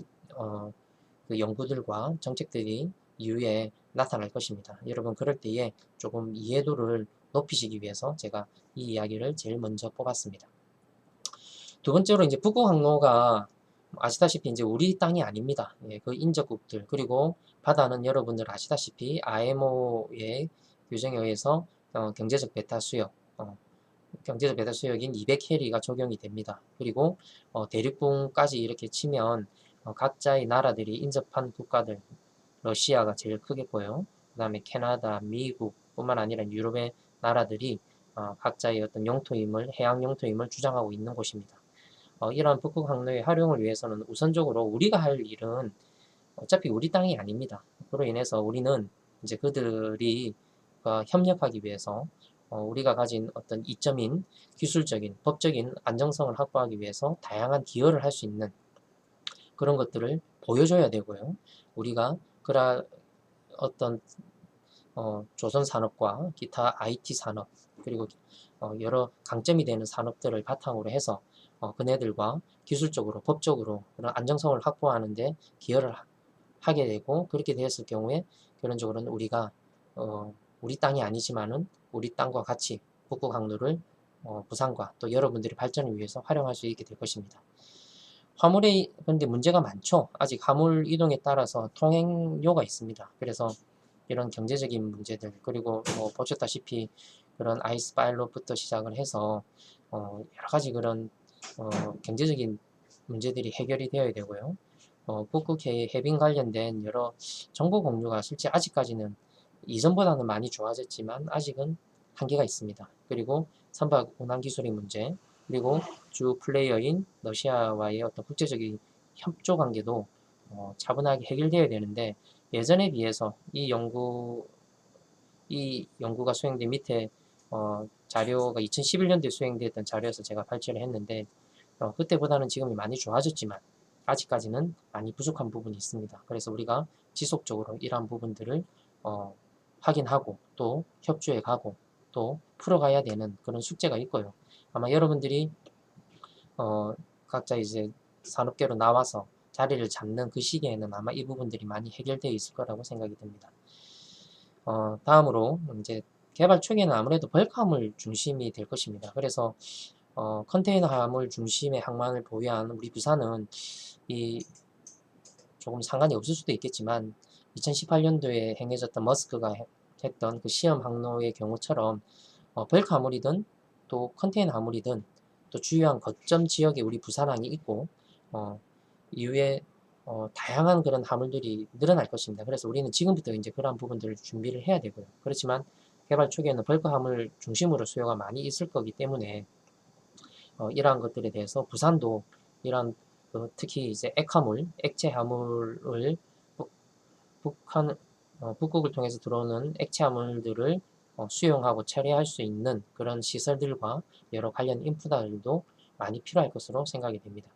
그 연구들과 정책들이 이후에 나타날 것입니다. 여러분 그럴 때에 조금 이해도를 높이시기 위해서 제가 이 이야기를 제일 먼저 뽑았습니다. 두 번째로 이제 북극 항로가 아시다시피 이제 우리 땅이 아닙니다. 그 인접국들 그리고 바다는 여러분들 아시다시피 IMO의 규정에 의해서 경제적 배타 수역, 경제적 배타 수역인 200캐리가 적용이 됩니다. 그리고 대륙분까지 이렇게 치면 각자의 나라들이 인접한 국가들, 러시아가 제일 크겠고요. 그 다음에 캐나다, 미국 뿐만 아니라 유럽의 나라들이 각자의 어떤 영토임을, 해양 영토임을 주장하고 있는 곳입니다. 이러한 북극 항로의 활용을 위해서는 우선적으로 우리가 할 일은 어차피 우리 땅이 아닙니다. 그로 인해서 우리는 이제 그들이 협력하기 위해서 우리가 가진 어떤 이점인 기술적인, 법적인 안정성을 확보하기 위해서 다양한 기여를 할 수 있는 그런 것들을 보여줘야 되고요. 우리가 그런 어떤 조선 산업과 기타 IT 산업 그리고 여러 강점이 되는 산업들을 바탕으로 해서 그네들과 기술적으로 법적으로 그런 안정성을 확보하는데 기여를 하게 되고 그렇게 되었을 경우에 결론적으로는 우리가 우리 땅이 아니지만은 우리 땅과 같이 북극 항로를 부산과 또 여러분들의 발전을 위해서 활용할 수 있게 될 것입니다. 화물에 그런데 문제가 많죠. 아직 화물 이동에 따라서 통행료가 있습니다. 그래서 이런 경제적인 문제들 그리고 뭐 보셨다시피 그런 아이스 파일럿부터 시작을 해서 여러 가지 그런 경제적인 문제들이 해결이 되어야 되고요. 북극 해빙 관련된 여러 정보 공유가 실제 아직까지는 이전보다는 많이 좋아졌지만 아직은 한계가 있습니다. 그리고 선박 운항 기술의 문제, 그리고 주 플레이어인 러시아와의 어떤 국제적인 협조 관계도 차분하게 해결되어야 되는데, 예전에 비해서 이 연구가 수행된 밑에 자료가 2011년도에 수행됐던 자료에서 제가 발췌를 했는데, 그때보다는 지금이 많이 좋아졌지만 아직까지는 많이 부족한 부분이 있습니다. 그래서 우리가 지속적으로 이러한 부분들을 확인하고 또 협조해 가고 또 풀어가야 되는 그런 숙제가 있고요. 아마 여러분들이 각자 이제 산업계로 나와서 자리를 잡는 그 시기에는 아마 이 부분들이 많이 해결되어 있을 거라고 생각이 듭니다. 다음으로 이제 개발 초기에는 아무래도 벌크 화물 중심이 될 것입니다. 그래서 컨테이너 화물 중심의 항만을 보유한 우리 부산은 조금 상관이 없을 수도 있겠지만 2018년도에 행해졌던 머스크가 했던 그 시험 항로의 경우처럼 벌크 화물이든 또 컨테이너 화물이든 또 주요한 거점 지역에 우리 부산항이 있고 이후에 다양한 그런 화물들이 늘어날 것입니다. 그래서 우리는 지금부터 이제 그러한 부분들을 준비를 해야 되고요. 그렇지만 개발 초기에는 벌크 화물 중심으로 수요가 많이 있을 거기 때문에 이러한 것들에 대해서 부산도 이러한 특히 이제 액화물, 액체 화물을 북극을 통해서 들어오는 액체 화물들을 수용하고 처리할 수 있는 그런 시설들과 여러 관련 인프라들도 많이 필요할 것으로 생각이 됩니다.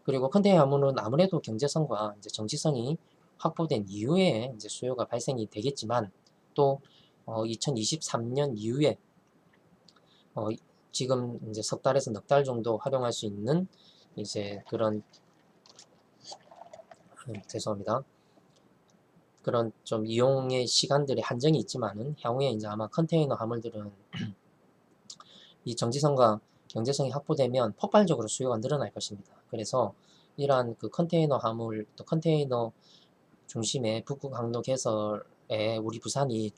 그리고 컨테이너 화물은 아무래도 경제성과 이제 정치성이 확보된 이후에 이제 수요가 발생이 되겠지만 또 2023년 이후에 지금 이제 석 달에서 넉 달 정도 활용할 수 있는 이제 그런 죄송합니다. 그런 좀 이용의 시간들의 한정이 있지만은 향후에 이제 아마 컨테이너 화물들은 이 정지성과 경제성이 확보되면 폭발적으로 수요가 늘어날 것입니다. 그래서 이러한 그 컨테이너 화물 또 컨테이너 중심의 북극 항로 개설에 우리 부산이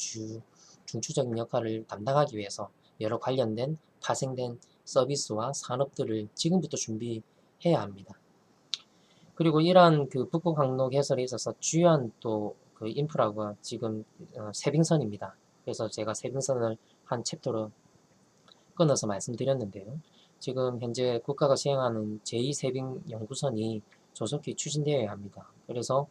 중추적인 역할을 담당하기 위해서 여러 관련된 파생된 서비스와 산업들을 지금부터 준비해야 합니다. 그리고 이러한 그 북극 항로 개설에 있어서 주요한 또 그 인프라가 지금 세빙선입니다. 그래서 제가 세빙선을 한 챕터로 끊어서 말씀드렸는데요. 지금 현재 국가가 시행하는 제2세빙 연구선이 조속히 추진되어야 합니다. 그래서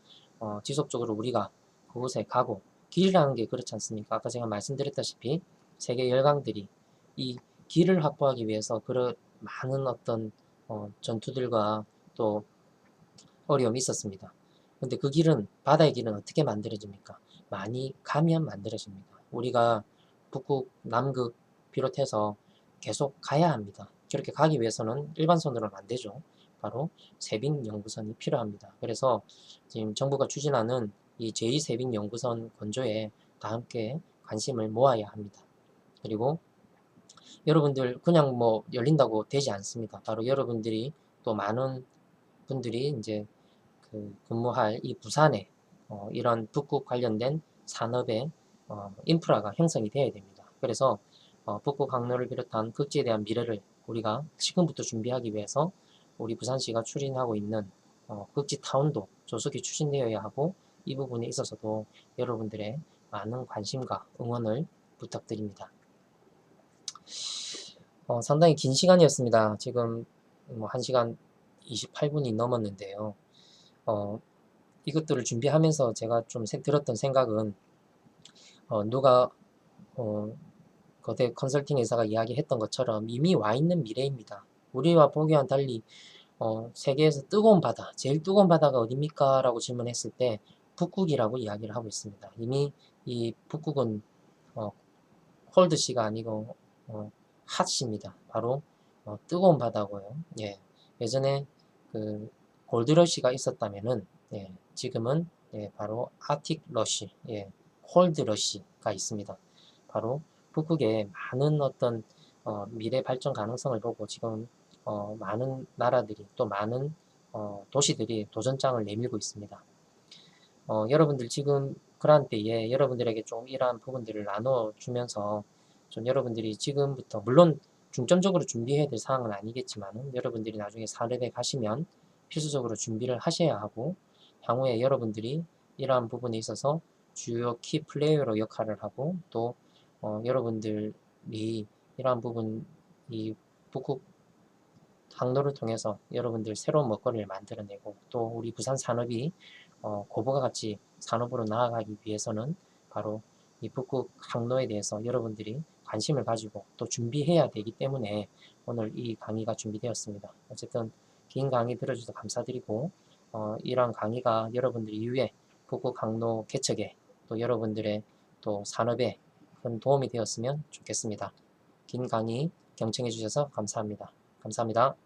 지속적으로 우리가 그곳에 가고 길이라는 게 그렇지 않습니까? 아까 제가 말씀드렸다시피 세계 열강들이 이 길을 확보하기 위해서 그런 많은 어떤 전투들과 또 어려움이 있었습니다. 근데 그 길은 바다의 길은 어떻게 만들어집니까? 많이 가면 만들어집니다. 우리가 북극, 남극 비롯해서 계속 가야 합니다. 그렇게 가기 위해서는 일반선으로는 안 되죠. 바로 세빙 연구선이 필요합니다. 그래서 지금 정부가 추진하는 이 제2세빙 연구선 건조에 다 함께 관심을 모아야 합니다. 그리고 여러분들 그냥 뭐 열린다고 되지 않습니다. 바로 여러분들이 또 많은 분들이 이제 근무할 이 부산에 이런 북극 관련된 산업의 인프라가 형성이 되어야 됩니다. 그래서 북극 항로를 비롯한 극지에 대한 미래를 우리가 지금부터 준비하기 위해서 우리 부산시가 추진하고 있는 극지타운도 조속히 추진되어야 하고 이 부분에 있어서도 여러분들의 많은 관심과 응원을 부탁드립니다. 상당히 긴 시간이었습니다. 지금 뭐 1시간 28분이 넘었는데요. 이것들을 준비하면서 제가 좀 들었던 생각은 누가 거대 컨설팅 회사가 이야기했던 것처럼 이미 와 있는 미래입니다. 우리와 보기와는 달리 세계에서 뜨거운 바다, 제일 뜨거운 바다가 어딥니까? 라고 질문했을 때 북극이라고 이야기를 하고 있습니다. 이미 이 북극은 콜드시가 아니고 핫시입니다. 바로 뜨거운 바다고요. 예, 예전에 그 골드러시가 있었다면은 지금은 바로 아틱 러시, 콜드 러시가 있습니다. 바로 북극의 많은 어떤 미래 발전 가능성을 보고 지금 많은 나라들이 또 많은 도시들이 도전장을 내밀고 있습니다. 여러분들 지금 그런 때에 여러분들에게 좀 이러한 부분들을 나눠주면서 좀 여러분들이 지금부터 물론 중점적으로 준비해야 될 사항은 아니겠지만 여러분들이 나중에 산업에 가시면 필수적으로 준비를 하셔야 하고 향후에 여러분들이 이러한 부분에 있어서 주요 키 플레이어로 역할을 하고 또 여러분들이 이러한 부분 이 북극 항로를 통해서 여러분들 새로운 먹거리를 만들어내고 또 우리 부산 산업이 고부가 가치 산업으로 나아가기 위해서는 바로 이 북극 항로에 대해서 여러분들이 관심을 가지고 또 준비해야 되기 때문에 오늘 이 강의가 준비되었습니다. 어쨌든 긴 강의 들어주셔서 감사드리고 이러한 강의가 여러분들 이후에 북극 항로 개척에 또 여러분들의 또 산업에 큰 도움이 되었으면 좋겠습니다. 긴 강의 경청해 주셔서 감사합니다. 감사합니다.